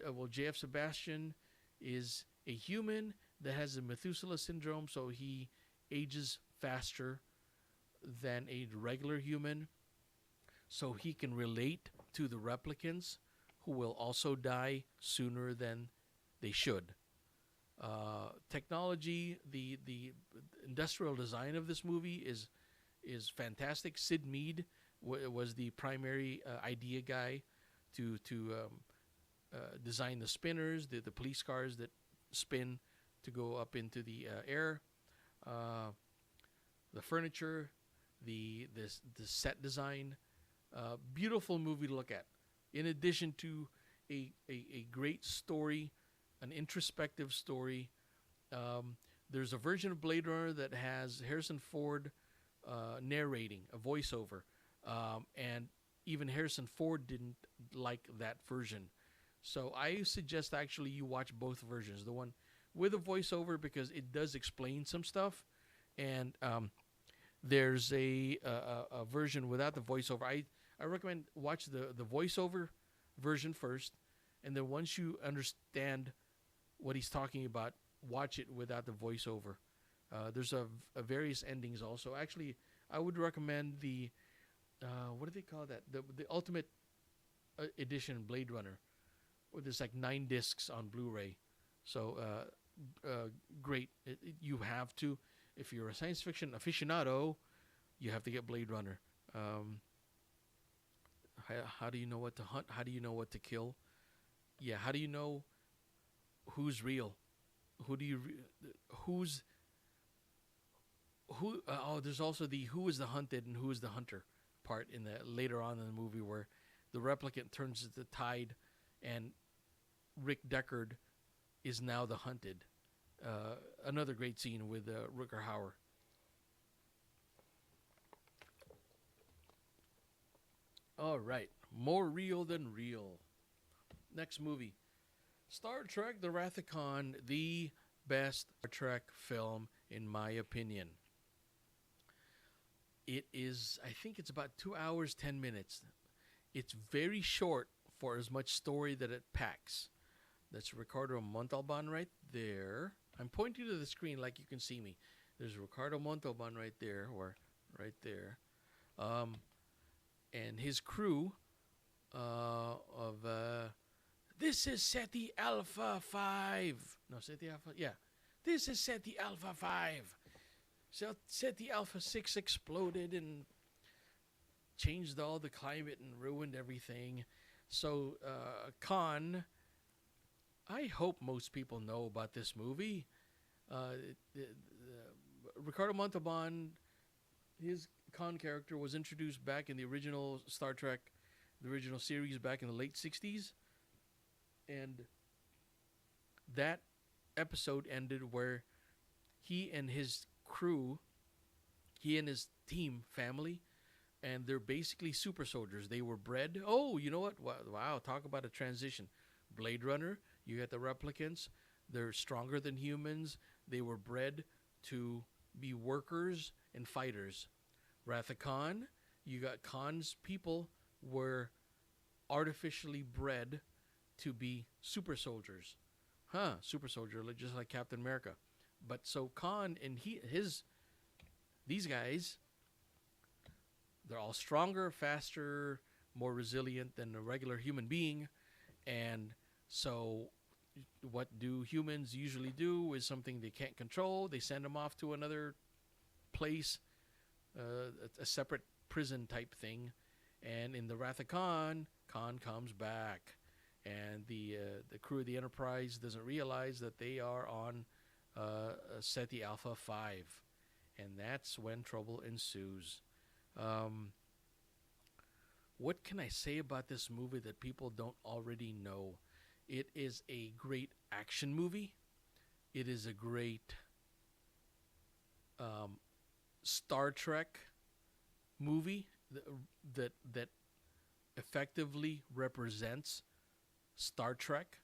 Well, J.F. Sebastian is a human that has a Methuselah syndrome, so he ages faster than a regular human, so he can relate to the replicants who will also die sooner than they should. Technology, the industrial design of this movie is fantastic. Sid Mead was the primary idea guy to design the spinners, the police cars that spin to go up into the air, the furniture, the set design. Beautiful movie to look at. In addition to a great story, an introspective story. There's a version of Blade Runner that has Harrison Ford narrating, a voiceover, and even Harrison Ford didn't like that version. So I suggest actually you watch both versions. The one with a voiceover, because it does explain some stuff, and there's a version without the voiceover. I recommend watch the voiceover version first, and then once you understand what he's talking about, watch it without the voiceover. There's a various endings also. Actually, I would recommend the what do they call that? The Ultimate Edition Blade Runner. There's like 9 discs on Blu-ray. So great. You have to, if you're a science fiction aficionado, you have to get Blade Runner. How do you know what to hunt? How do you know what to kill? Yeah, how do you know who's real? There's also the who is the hunted and who is the hunter part in the later on in the movie, where the replicant turns the tide and Rick Deckard is now the hunted. Another great scene with Rutger Hauer. All right, more real than real. Next movie, Star Trek: The Wrath of Khan, the best Star Trek film in my opinion. It is, I think it's about 2 hours, 10 minutes. It's very short for as much story that it packs. That's Ricardo Montalban right there. I'm pointing to the screen like you can see me. There's Ricardo Montalban right there, or right there. And his crew of... this is SETI Alpha 5. No, SETI Alpha... Yeah. This is SETI Alpha 5. So SETI Alpha 6 exploded and changed all the climate and ruined everything. So, Khan, I hope most people know about this movie. Ricardo Montalban, his Khan character was introduced back in the original Star Trek, the original series back in the late 60s. And that episode ended where he and his crew, he and his team, family, and they're basically super soldiers. They were bred. Oh, you know what? Wow, talk about a transition. Blade Runner, you got the replicants. They're stronger than humans. They were bred to be workers and fighters. Wrath of Khan, you got Khan's people were artificially bred to be super soldiers. Super soldier, just like Captain America. But so Khan and his These guys, they're all stronger, faster, more resilient than a regular human being. And so what do humans usually do is something they can't control. They send them off to another place, a separate prison type thing. And in the Wrath of Khan, Khan comes back. And the crew of the Enterprise doesn't realize that they are on SETI Alpha 5. And that's when trouble ensues. What can I say about this movie that people don't already know? It is a great action movie. It is a great Star Trek movie that effectively represents Star Trek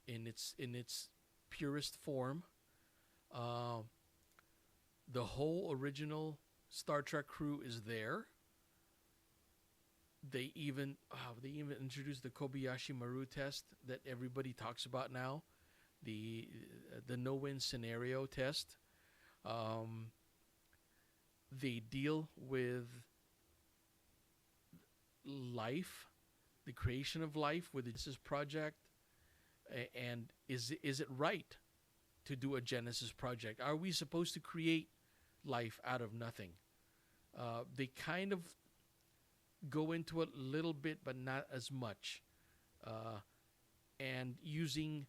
in its purest form. The whole original Star Trek crew is there. They even introduced the Kobayashi Maru test that everybody talks about now, the no-win scenario test. They deal with life, the creation of life with the Genesis project, and is it right to do a Genesis project? Are we supposed to create life out of nothing? They kind of go into it a little bit, but not as much. And using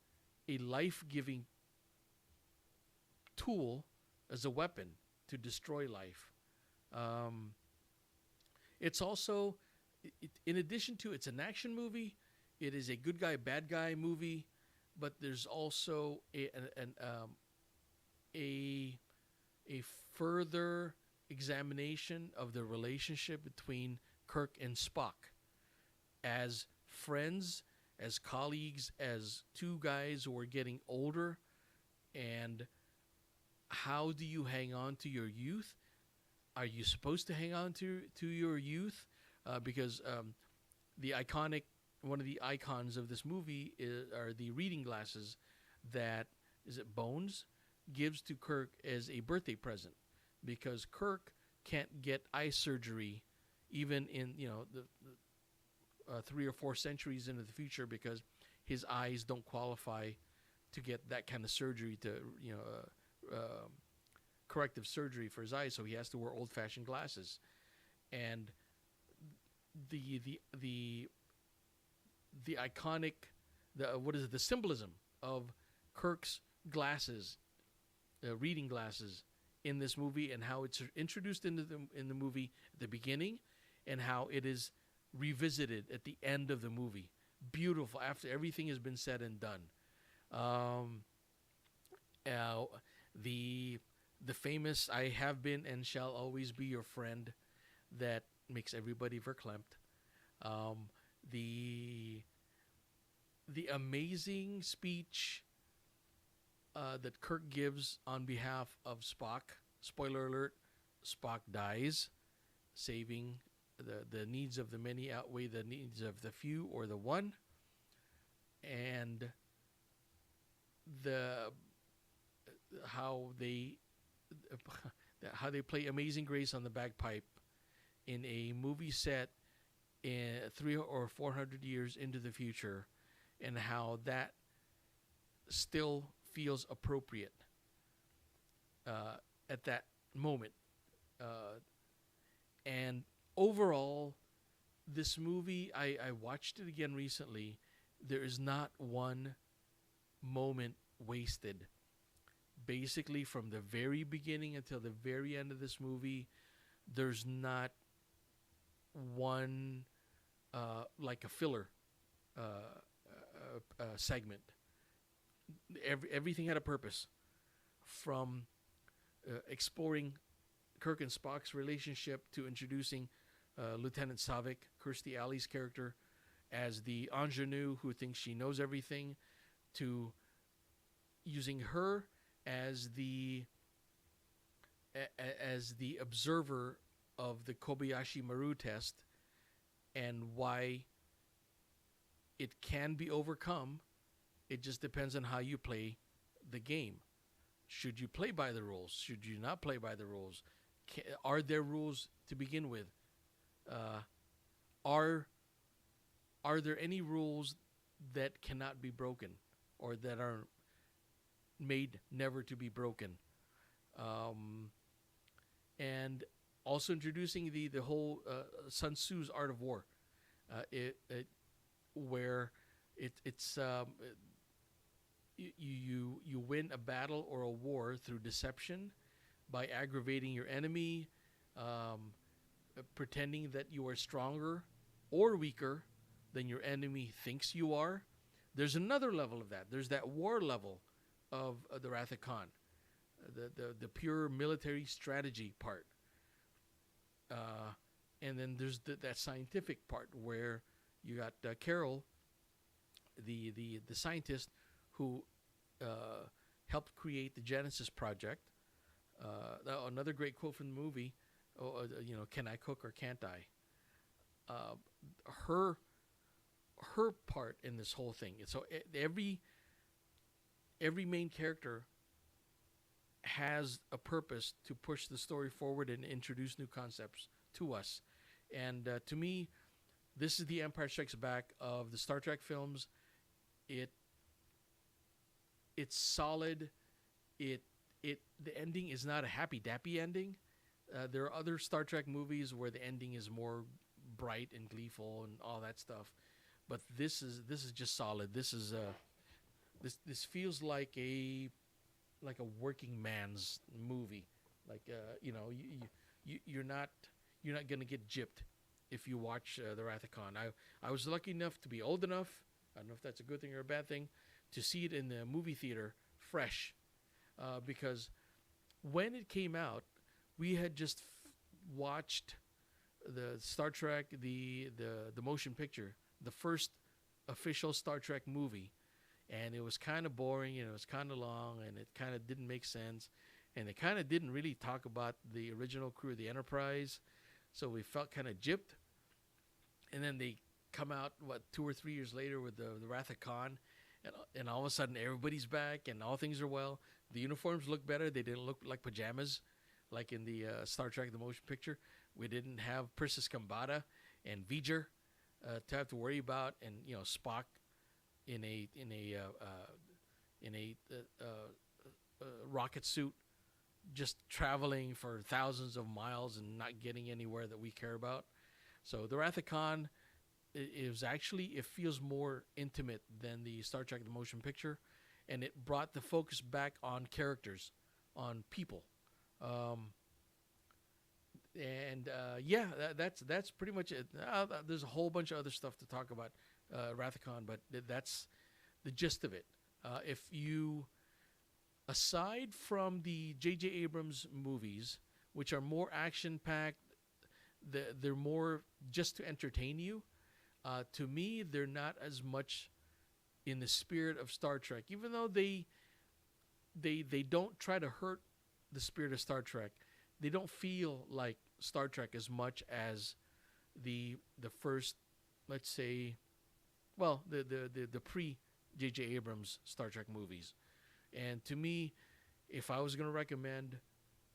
a life-giving tool as a weapon to destroy life. It's also, in addition to it's an action movie, it is a good guy, bad guy movie, but there's also a further examination of the relationship between Kirk and Spock as friends, as colleagues, as two guys who are getting older. And how do you hang on to your youth? Are you supposed to hang on to your youth? Because one of the icons of this movie are the reading glasses that, is it Bones, gives to Kirk as a birthday present. Because Kirk can't get eye surgery even in the 3 or 4 centuries into the future, because his eyes don't qualify to get that kind of surgery, to corrective surgery for his eyes, so he has to wear old-fashioned glasses. And the iconic, the symbolism of Kirk's glasses, reading glasses in this movie, and how it's introduced in the movie at the beginning, and how it is revisited at the end of the movie. Beautiful, after everything has been said and done. The famous "I have been and shall always be your friend" that makes everybody verklempt. The amazing speech that Kirk gives on behalf of Spock. Spoiler alert: Spock dies, saving the needs of the many outweigh the needs of the few or the one. And how they play Amazing Grace on the bagpipe in a movie set in 300 or 400 years into the future, and how that still feels appropriate at that moment. And overall, this movie, I watched it again recently. There is not one moment wasted. Basically, from the very beginning until the very end of this movie, there's not one like a filler segment. Everything had a purpose, from exploring Kirk and Spock's relationship to introducing Lieutenant Saavik, Kirstie Alley's character, as the ingenue who thinks she knows everything, to using her as the observer of the Kobayashi Maru test, and why it can be overcome. It just depends on how you play the game. Should you play by the rules? Should you not play by the rules? Are there rules to begin with? Uh, are are there any rules that cannot be broken, or that are made never to be broken? Um, and also introducing the whole Sun Tzu's Art of War, where it's you win a battle or a war through deception, by aggravating your enemy, um, pretending that you are stronger or weaker than your enemy thinks you are. There's another level of that. There's that war level of the Wrath of Khan, the pure military strategy part. And then there's that scientific part where you got Carol, the scientist who helped create the Genesis project. Another great quote from the movie, can I cook or can't I? Her part in this whole thing. And so every main character has a purpose to push the story forward and introduce new concepts to us. And to me, this is the Empire Strikes Back of the Star Trek films. It's solid. The ending is not a happy dappy ending. There are other Star Trek movies where the ending is more bright and gleeful and all that stuff, but this is just solid. This feels like a working man's movie. Like you're not gonna get gypped if you watch The Wrath of Khan. I was lucky enough to be old enough. I don't know if that's a good thing or a bad thing, to see it in the movie theater fresh, because when it came out, we had just watched the Star Trek, the motion picture, the first official Star Trek movie, and it was kind of boring, and it was kind of long, and it kind of didn't make sense, and they kind of didn't really talk about the original crew of the Enterprise, so we felt kind of gypped. And then they come out 2 or 3 years later with the Wrath of Khan, and all of a sudden everybody's back and all things are well. The uniforms look better. They didn't look like pajamas like in the Star Trek the motion picture. We didn't have Princess Kambata and V'ger to have to worry about, and Spock in a rocket suit, just traveling for thousands of miles and not getting anywhere that we care about. So the Wrath of Khan it feels more intimate than the Star Trek the motion picture, and it brought the focus back on characters, on people. That's pretty much it. There's a whole bunch of other stuff to talk about Wrath of Khan, but that's the gist of it. If you, aside from the J.J. Abrams movies, which are more action-packed, they're more just to entertain you. To me, they're not as much in the spirit of Star Trek, even though they don't try to hurt the spirit of Star Trek. They don't feel like Star Trek as much as the first, let's say, well, the pre J.J. Abrams Star Trek movies. And to me, if I was going to recommend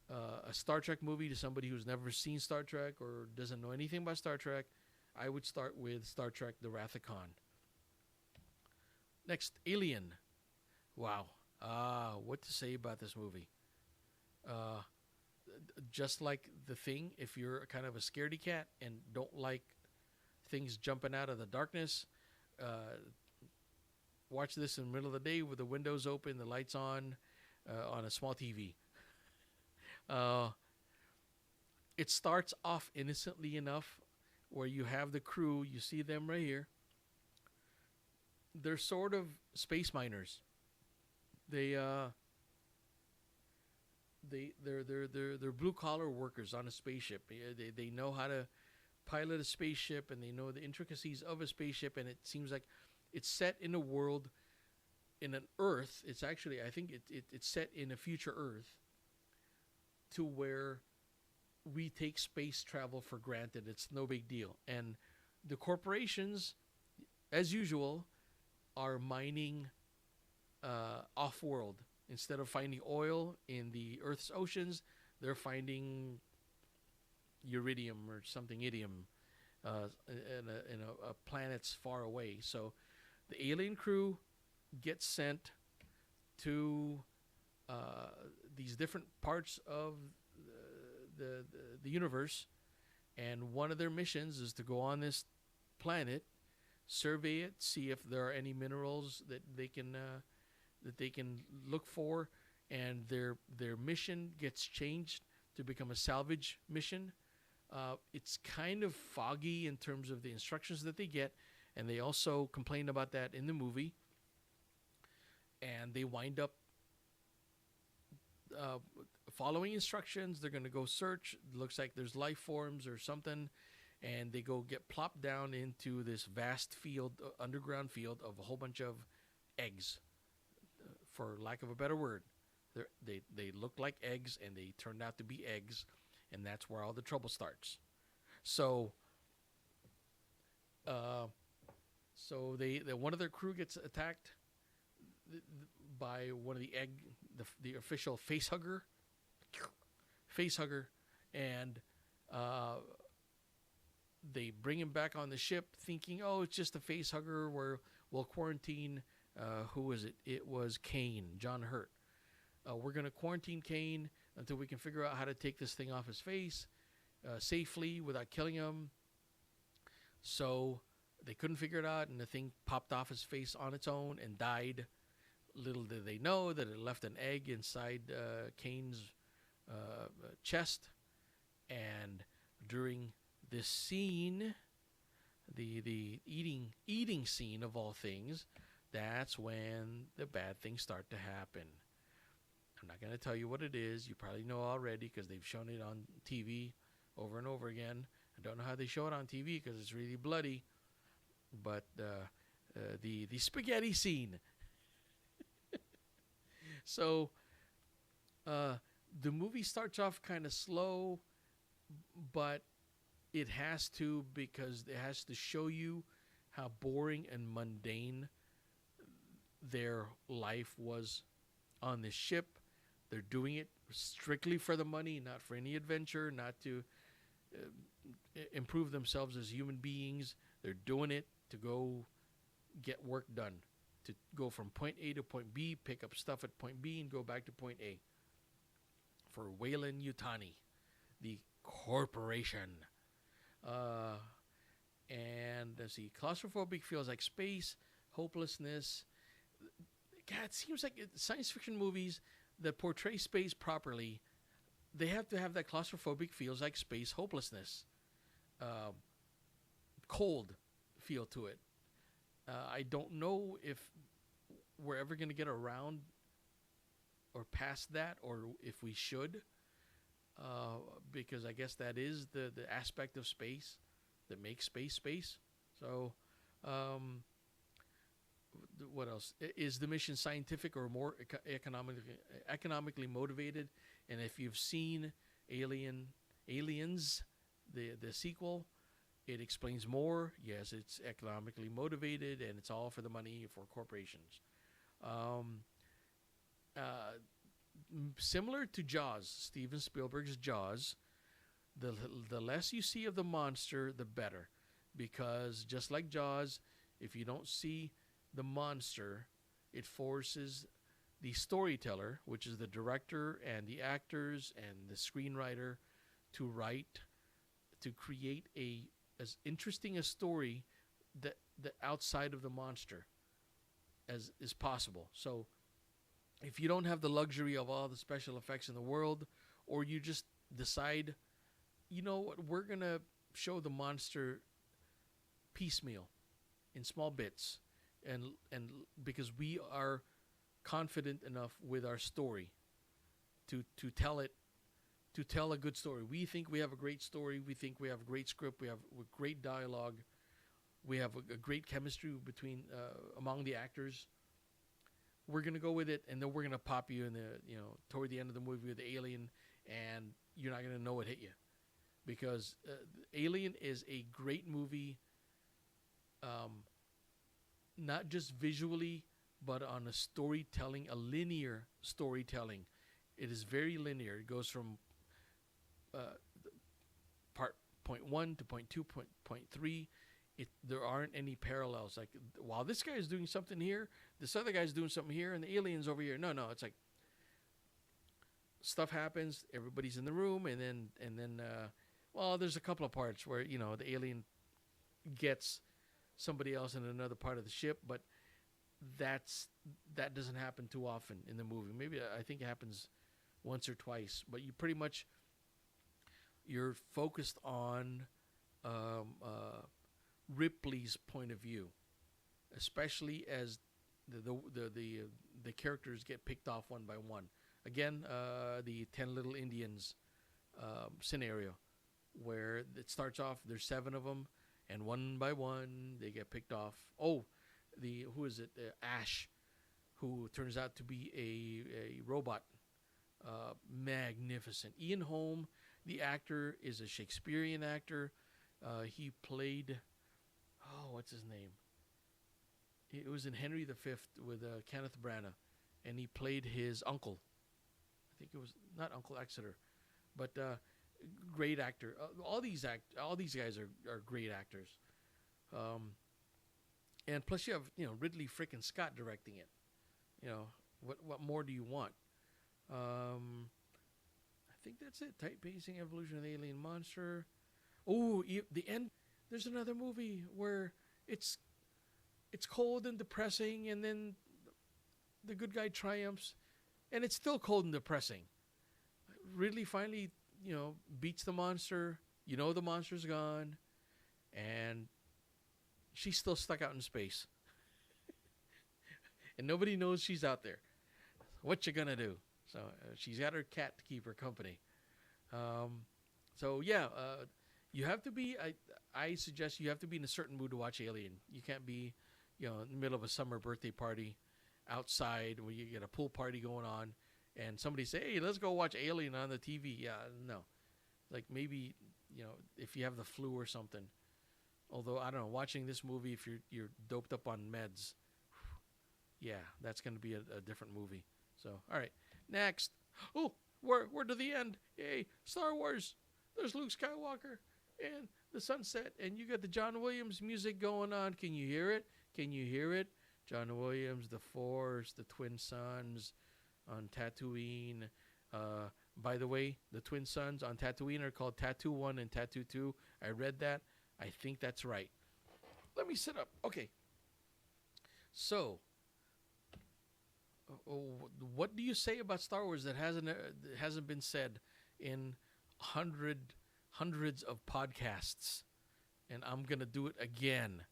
a Star Trek movie to somebody who's never seen Star Trek or doesn't know anything about Star Trek, I would start with Star Trek The Wrath of Khan. Next, Alien. Wow. What to say about this movie? Just like The Thing, if you're kind of a scaredy cat and don't like things jumping out of the darkness, watch this in the middle of the day with the windows open, the lights on a small TV. It starts off innocently enough where you have the crew, you see them right here. They're sort of space miners. They're blue collar workers on a spaceship. They know how to pilot a spaceship, and they know the intricacies of a spaceship, and it seems like it's set in a world, in an Earth. It's actually, I think it's set in a future Earth, to where we take space travel for granted. It's no big deal. And the corporations, as usual, are mining off-world. Instead of finding oil in the Earth's oceans, they're finding uridium or something idiom in a planet's far away. So the alien crew gets sent to these different parts of the universe, and one of their missions is to go on this planet, survey it, see if there are any minerals that they can look for, and their mission gets changed to become a salvage mission. It's kind of foggy in terms of the instructions that they get, and they also complain about that in the movie. And they wind up following instructions. They're going to go search. It looks like there's life forms or something, and they go get plopped down into this vast field, underground field of a whole bunch of eggs, for lack of a better word. They look like eggs, and they turned out to be eggs, and that's where all the trouble starts. So, one of their crew gets attacked by one of the official facehugger, and they bring him back on the ship, thinking, oh, it's just a facehugger. We'll quarantine. Who was it? It was Kane, John Hurt. We're going to quarantine Kane until we can figure out how to take this thing off his face safely without killing him. So they couldn't figure it out, and the thing popped off his face on its own and died. Little did they know that it left an egg inside Kane's chest. And during this scene, the eating scene of all things, that's when the bad things start to happen. I'm not going to tell you what it is. You probably know already because they've shown it on TV over and over again. I don't know how they show it on TV because it's really bloody. But the spaghetti scene. So the movie starts off kind of slow, but it has to, because it has to show you how boring and mundane their life was on this ship. They're doing it strictly for the money, not for any adventure, not to improve themselves as human beings. They're doing it to go get work done, to go from point A to point B, pick up stuff at point B, and go back to point A. For Weyland-Yutani, the corporation. And let's see, claustrophobic feels like space, hopelessness. God, it seems like science fiction movies that portray space properly, they have to have that claustrophobic feels like space, hopelessness, cold feel to it. I don't know if we're ever going to get around or past that, or if we should, because I guess that is the aspect of space that makes space. So, what else? Is the mission scientific or more economically motivated? And if you've seen Aliens, the sequel, it explains more. Yes, it's economically motivated, and it's all for the money for corporations. Similar to Jaws, Steven Spielberg's Jaws, the less you see of the monster, the better. Because just like Jaws, if you don't see the monster, it forces the storyteller, which is the director and the actors and the screenwriter, to create as interesting a story that outside of the monster as is possible. So if you don't have the luxury of all the special effects in the world, or you just decide, you know what, we're going to show the monster piecemeal in small bits, and because we are confident enough with our story to tell a good story. We think we have a great story. We think we have a great script. We have great dialogue. We have a great chemistry between among the actors. We're gonna go with it, and then we're gonna pop you in toward the end of the movie with the alien, and you're not gonna know what hit you, because Alien is a great movie. Not just visually, but on a storytelling, a linear storytelling. It is very linear. It goes from point one to point two, point three. There aren't any parallels. Like while this guy is doing something here, this other guy's doing something here, and the alien's over here. No, it's like stuff happens. Everybody's in the room, and then well, there's a couple of parts where the alien gets somebody else in another part of the ship, but that doesn't happen too often in the movie. Maybe I think it happens once or twice, but you're focused on Ripley's point of view, especially as the characters get picked off one by one. Again, the 10 Little Indians scenario, where it starts off, there's 7 of them, and one by one they get picked off. Oh, who is it? Ash, who turns out to be a robot. Magnificent. Ian Holm, the actor, is a Shakespearean actor. He played, what's his name? It was in Henry V with Kenneth Branagh, and he played his uncle. I think it was not Uncle Exeter, but great actor. All these guys are great actors. And plus you have Ridley frickin' Scott directing it. What more do you want? I think that's it. Tight pacing, evolution of the alien monster. Oh, the end. There's another movie where it's cold and depressing, and then the good guy triumphs, and it's still cold and depressing. Ridley finally, beats the monster. The monster's gone, and she's still stuck out in space. And nobody knows she's out there. What you gonna do? So she's got her cat to keep her company. You have to be. I suggest you have to be in a certain mood to watch Alien. You can't be, in the middle of a summer birthday party, outside where you get a pool party going on, and somebody say, "Hey, let's go watch Alien on the TV." Yeah, no. Like maybe if you have the flu or something. Although I don't know, watching this movie if you're doped up on meds, yeah, that's going to be a different movie. So all right, next. Oh, we're to the end. Yay, Star Wars. There's Luke Skywalker and the sunset, and you got the John Williams music going on. Can you hear it? Can you hear it? John Williams, The Force, the Twin Suns on Tatooine. By the way, the Twin Suns on Tatooine are called Tattoo 1 and Tattoo 2. I read that. I think that's right. Let me sit up. Okay. So, what do you say about Star Wars that hasn't been said in hundreds of podcasts? And I'm gonna do it again.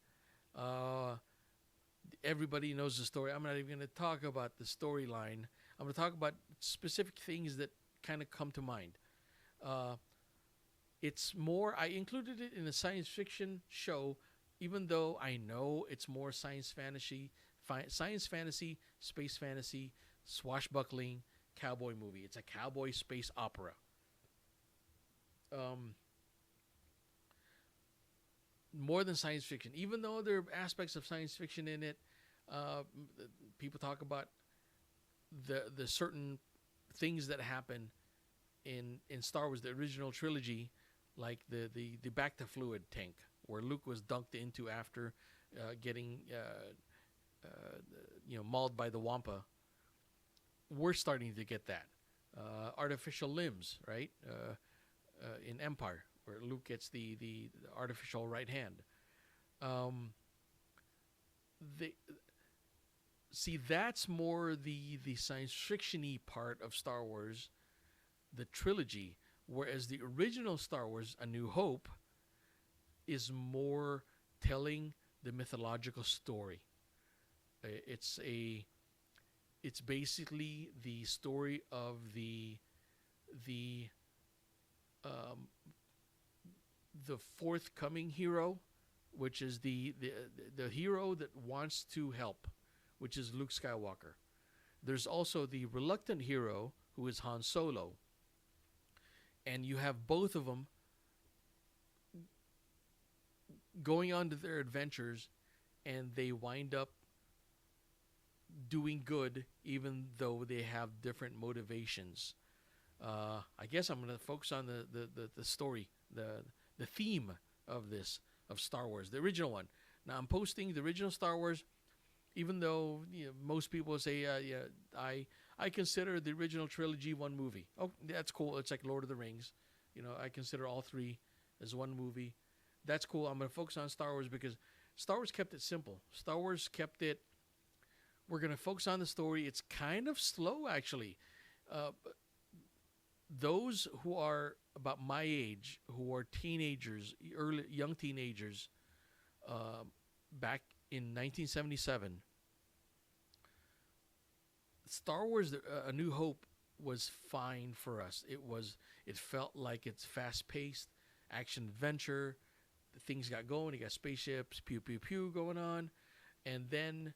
Everybody knows the story. I'm not even gonna talk about the storyline. I'm gonna talk about specific things that kind of come to mind. It's more. I included it in a science fiction show, even though I know it's more science fantasy, space fantasy, swashbuckling cowboy movie. It's a cowboy space opera. More than science fiction, even though there are aspects of science fiction in it. People talk about the certain things that happen in Star Wars, the original trilogy, like the back to fluid tank where Luke was dunked into after getting mauled by the Wampa. We're starting to get that artificial limbs, right? In Empire, where Luke gets the artificial right hand. That's more the science fiction-y part of Star Wars, the trilogy, whereas the original Star Wars, A New Hope, is more telling the mythological story. It's basically the story of the forthcoming hero, which is the hero that wants to help, which is Luke Skywalker. There's also the reluctant hero, who is Han Solo. And you have both of them going on to their adventures, and they wind up doing good, even though they have different motivations. I guess I'm going to focus on the story, the the theme of this of Star Wars, the original one. Now I'm posting the original Star Wars, even though most people say, yeah, I consider the original trilogy one movie. Oh, that's cool. It's like Lord of the Rings. I consider all three as one movie. That's cool. I'm going to focus on Star Wars because Star Wars kept it simple. Star Wars kept it. We're going to focus on the story. It's kind of slow, actually. Those who are about my age, who are teenagers, young teenagers, back in 1977, Star Wars: A New Hope was fine for us. It felt like it's fast-paced action adventure. Things got going. You got spaceships, pew pew pew going on, and then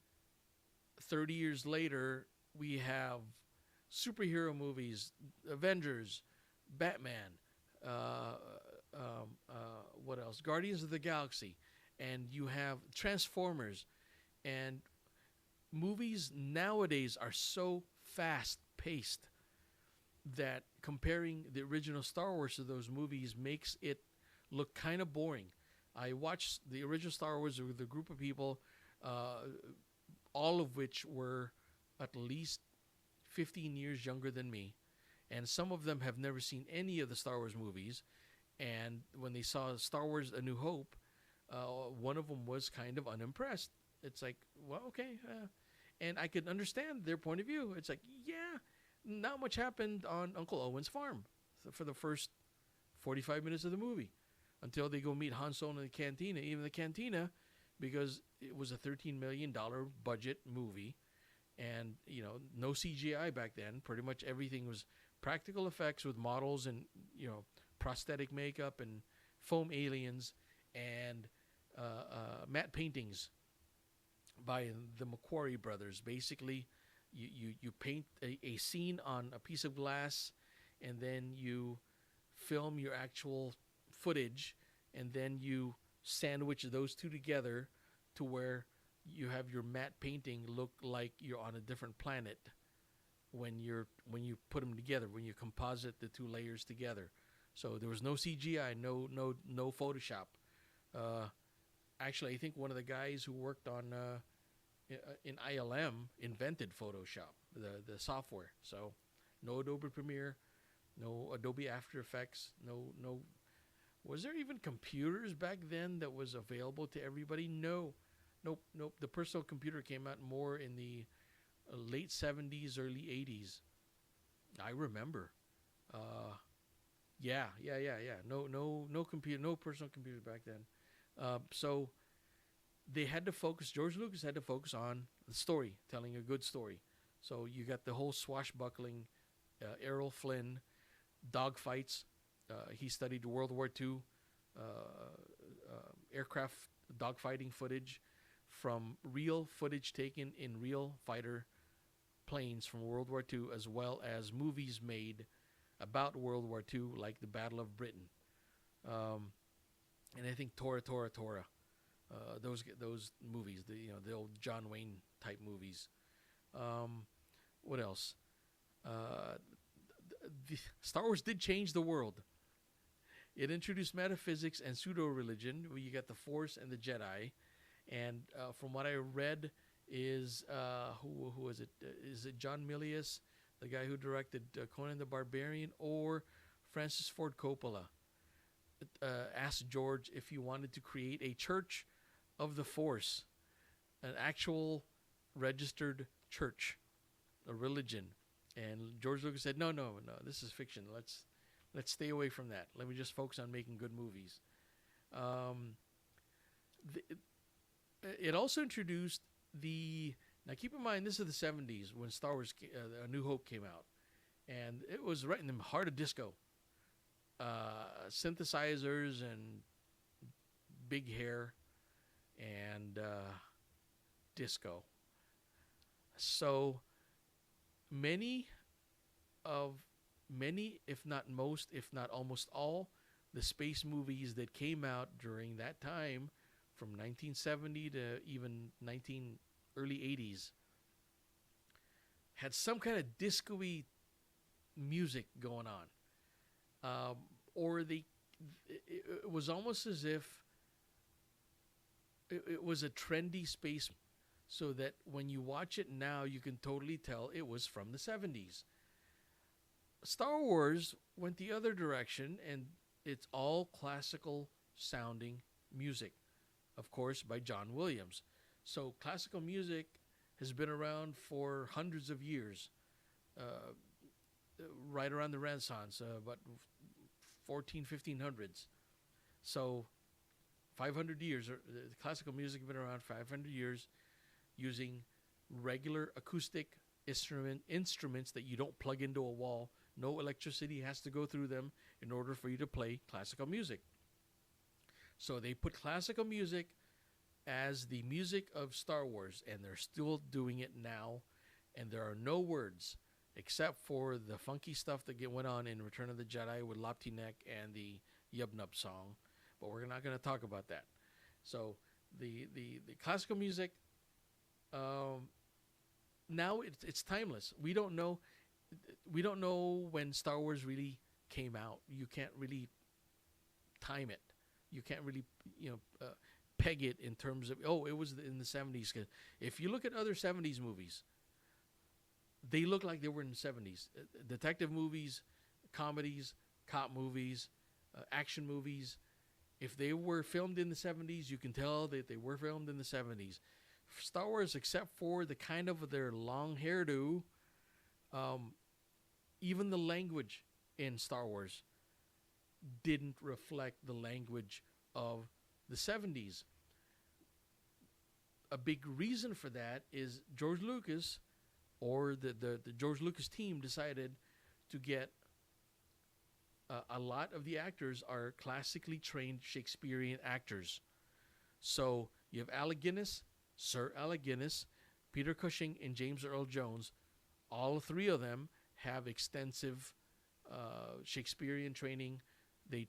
30 years later, we have superhero movies, Avengers, Batman, what else? Guardians of the Galaxy, and you have Transformers, and movies nowadays are so fast-paced that comparing the original Star Wars to those movies makes it look kind of boring. I watched the original Star Wars with a group of people, all of which were at least 15 years younger than me, and some of them have never seen any of the Star Wars movies. And when they saw Star Wars: A New Hope, one of them was kind of unimpressed. It's like, well, okay, and I could understand their point of view. It's like, yeah, not much happened on Uncle Owen's farm for the first 45 minutes of the movie until they go meet Han Solo in the cantina. Even the cantina, because it was a $13 million budget movie, and no CGI back then. Pretty much everything was practical effects with models and prosthetic makeup and foam aliens and matte paintings by the Macquarie brothers. Basically, you paint a scene on a piece of glass, and then you film your actual footage, and then you sandwich those two together to where you have your matte painting look like you're on a different planet when you put them together, when you composite the two layers together. So there was no CGI, no Photoshop. Actually, I think one of the guys who worked on in ILM invented Photoshop, the software. So no Adobe Premiere, no Adobe After Effects, no. Was there even computers back then that was available to everybody? No. Nope. The personal computer came out more in the late 70s, early 80s. I remember. Yeah. No computer, no personal computers back then. So they had to focus. George Lucas had to focus on the story, telling a good story. So you got the whole swashbuckling, Errol Flynn, dogfights. He studied World War II aircraft dogfighting footage from real footage taken in real fighter planes from World War II, as well as movies made about World War II, like the Battle of Britain, and I think Tora. Those movies, the old John Wayne type movies. What else? Star Wars did change the world. It introduced metaphysics and pseudo-religion, where you got the Force and the Jedi. And from what I read is, who is it? Is it John Milius, the guy who directed Conan the Barbarian, or Francis Ford Coppola? Asked George if he wanted to create a church of the Force, an actual registered church, a religion. And George Lucas said, no, this is fiction. Let's stay away from that. Let me just focus on making good movies. It also introduced now keep in mind, this is the 70s when Star Wars, A New Hope came out. And it was right in the heart of disco. Synthesizers and big hair and disco. So many, if not most, if not almost all, the space movies that came out during that time, from 1970 to even early 80s, had some kind of disco-y music going on, or they it was almost as if it was a trendy space, so that when you watch it now, you can totally tell it was from the 70s. Star Wars went the other direction, and it's all classical sounding music, of course, by John Williams. So classical music has been around for hundreds of years, uh, right around the Renaissance, about 1500s. So 500 years, classical music has been around 500 years, using regular acoustic instruments that you don't plug into a wall. No electricity has to go through them in order for you to play classical music. So they put classical music as the music of Star Wars, and they're still doing it now. And there are no words except for the funky stuff that went on in Return of the Jedi with Lapti Nek and the Yub Nub song. But we're not going to talk about that. So the classical music, now it's timeless. We don't know when Star Wars really came out. You can't really time it. You can't really peg it in terms of, oh, it was in the 70s. 'Cause if you look at other 70s movies, they look like they were in the 70s. Detective movies, comedies, cop movies, action movies. If they were filmed in the 70s, you can tell that they were filmed in the 70s. Star Wars, except for the kind of their long hairdo, even the language in Star Wars didn't reflect the language of the 70s. A big reason for that is George Lucas, or the George Lucas team, decided to get a lot of the actors are classically trained Shakespearean actors. So you have Alec Guinness, Sir Alec Guinness, Peter Cushing, and James Earl Jones. All three of them have extensive Shakespearean training. They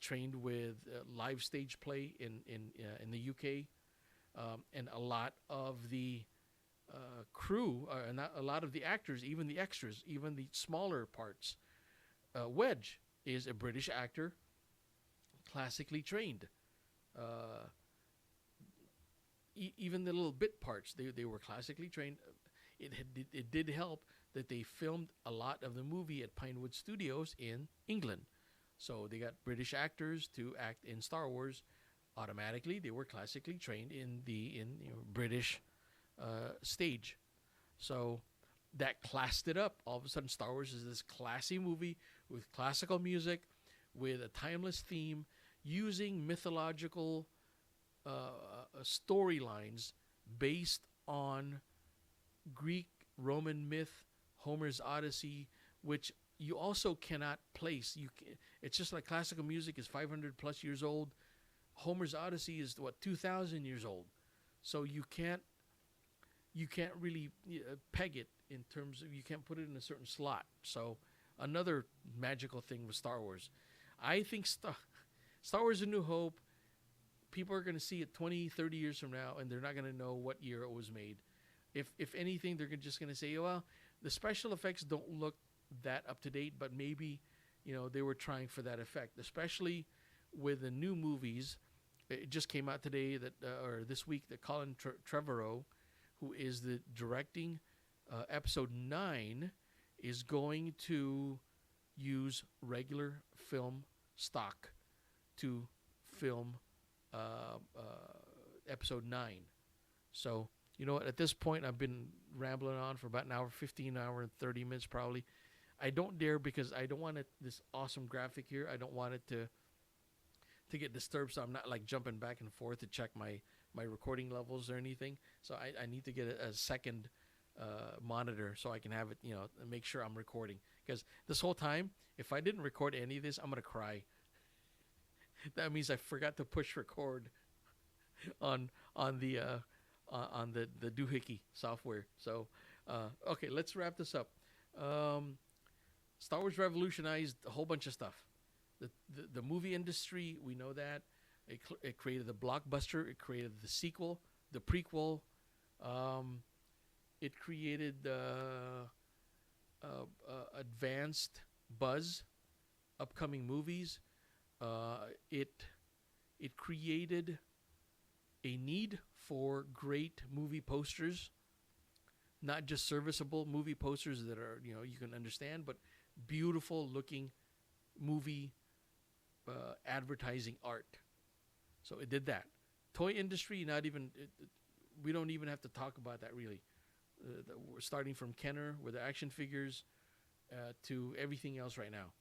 trained with live stage play in the UK, and a lot of the crew, not a lot of the actors, even the extras, even the smaller parts. Wedge is a British actor, classically trained. Even the little bit parts, they were classically trained. It did help that they filmed a lot of the movie at Pinewood Studios in England. So they got British actors to act in Star Wars. Automatically, they were classically trained in British stage. So that classed it up. All of a sudden, Star Wars is this classy movie with classical music, with a timeless theme, using mythological storylines based on Greek, Roman myth, Homer's Odyssey, which you also cannot place. It's just like classical music is 500 plus years old. Homer's Odyssey is 2,000 years old. So you can't really peg it in terms of, you can't put it in a certain slot. So another magical thing with Star Wars. I think Star Wars A New Hope, people are going to see it 20, 30 years from now, and they're not going to know what year it was made. If anything, they're just going to say, well, the special effects don't look that up to date, but maybe, they were trying for that effect, especially with the new movies. It just came out today or this week, that Colin Trevorrow, who is the directing episode 9, is going to use regular film stock to film episode 9. So, at this point, I've been rambling on for about an hour, 15 hour and 30 minutes probably. I don't dare, because I don't want this awesome graphic here. I don't want it to get disturbed, so I'm not like jumping back and forth to check my recording levels or anything. So I need to get a second monitor so I can have it, and make sure I'm recording. Because this whole time, if I didn't record any of this, I'm going to cry. That means I forgot to push record on the doohickey software. So, okay, let's wrap this up. Star Wars revolutionized a whole bunch of stuff. The movie industry, we know that. It created the blockbuster. It created the sequel, the prequel. It created advanced buzz, upcoming movies. It created a need for great movie posters, not just serviceable movie posters that are you can understand, but beautiful looking movie advertising art. So it did that. Toy industry, not even we don't even have to talk about that really. We're starting from Kenner with the action figures to everything else right now.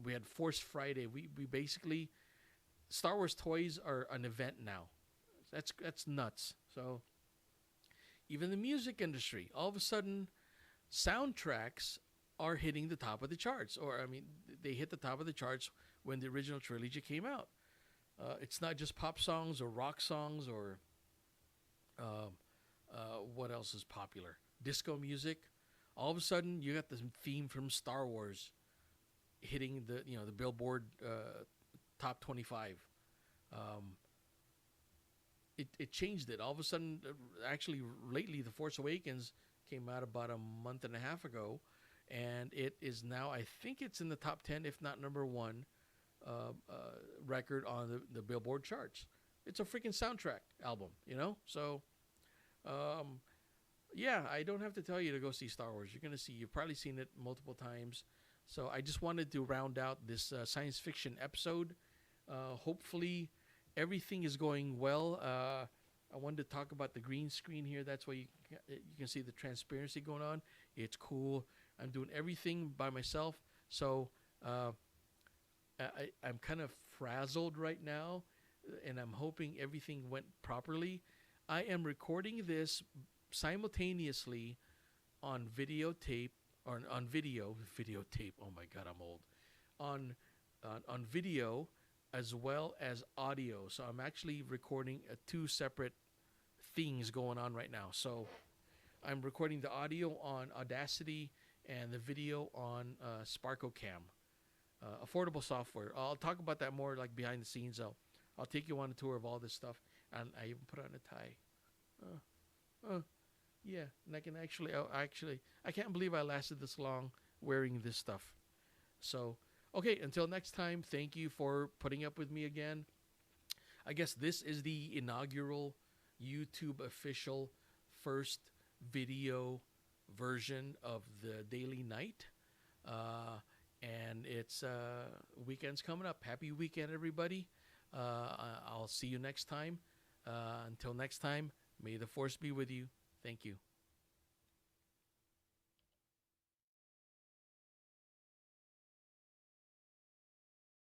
We had Force Friday. We basically Star Wars toys are an event now. That's nuts. So even the music industry, all of a sudden, soundtracks are hitting the top of the charts. Or I mean, they hit the top of the charts when the original trilogy came out. It's not just pop songs or rock songs or what else is popular? Disco music. All of a sudden, you got the theme from Star Wars hitting the Billboard top 25. It changed it. All of a sudden, actually, lately, The Force Awakens came out about a month and a half ago, and it is now, I think it's in the top 10, if not number one, record on the Billboard charts. It's a freaking soundtrack album, So, yeah, I don't have to tell you to go see Star Wars. You've probably seen it multiple times. So I just wanted to round out this science fiction episode. Hopefully everything is going well. I wanted to talk about the green screen here. That's why you can see the transparency going on. It's cool. I'm doing everything by myself. So I'm kind of frazzled right now, and I'm hoping everything went properly. I am recording this simultaneously on videotape, or on videotape. Oh my God, I'm old. On video as well as audio. So I'm actually recording two separate things going on right now. So I'm recording the audio on Audacity and the video on Sparko Cam, affordable software. I'll talk about that more like behind the scenes. I'll take you on a tour of all this stuff, and I even put on a tie. Yeah, and I can actually, I can't believe I lasted this long wearing this stuff. So, okay, until next time, thank you for putting up with me again. I guess this is the inaugural YouTube official first video version of the Daily Night. And it's weekend's coming up. Happy weekend, everybody. I'll see you next time. Until next time, may the force be with you. Thank you.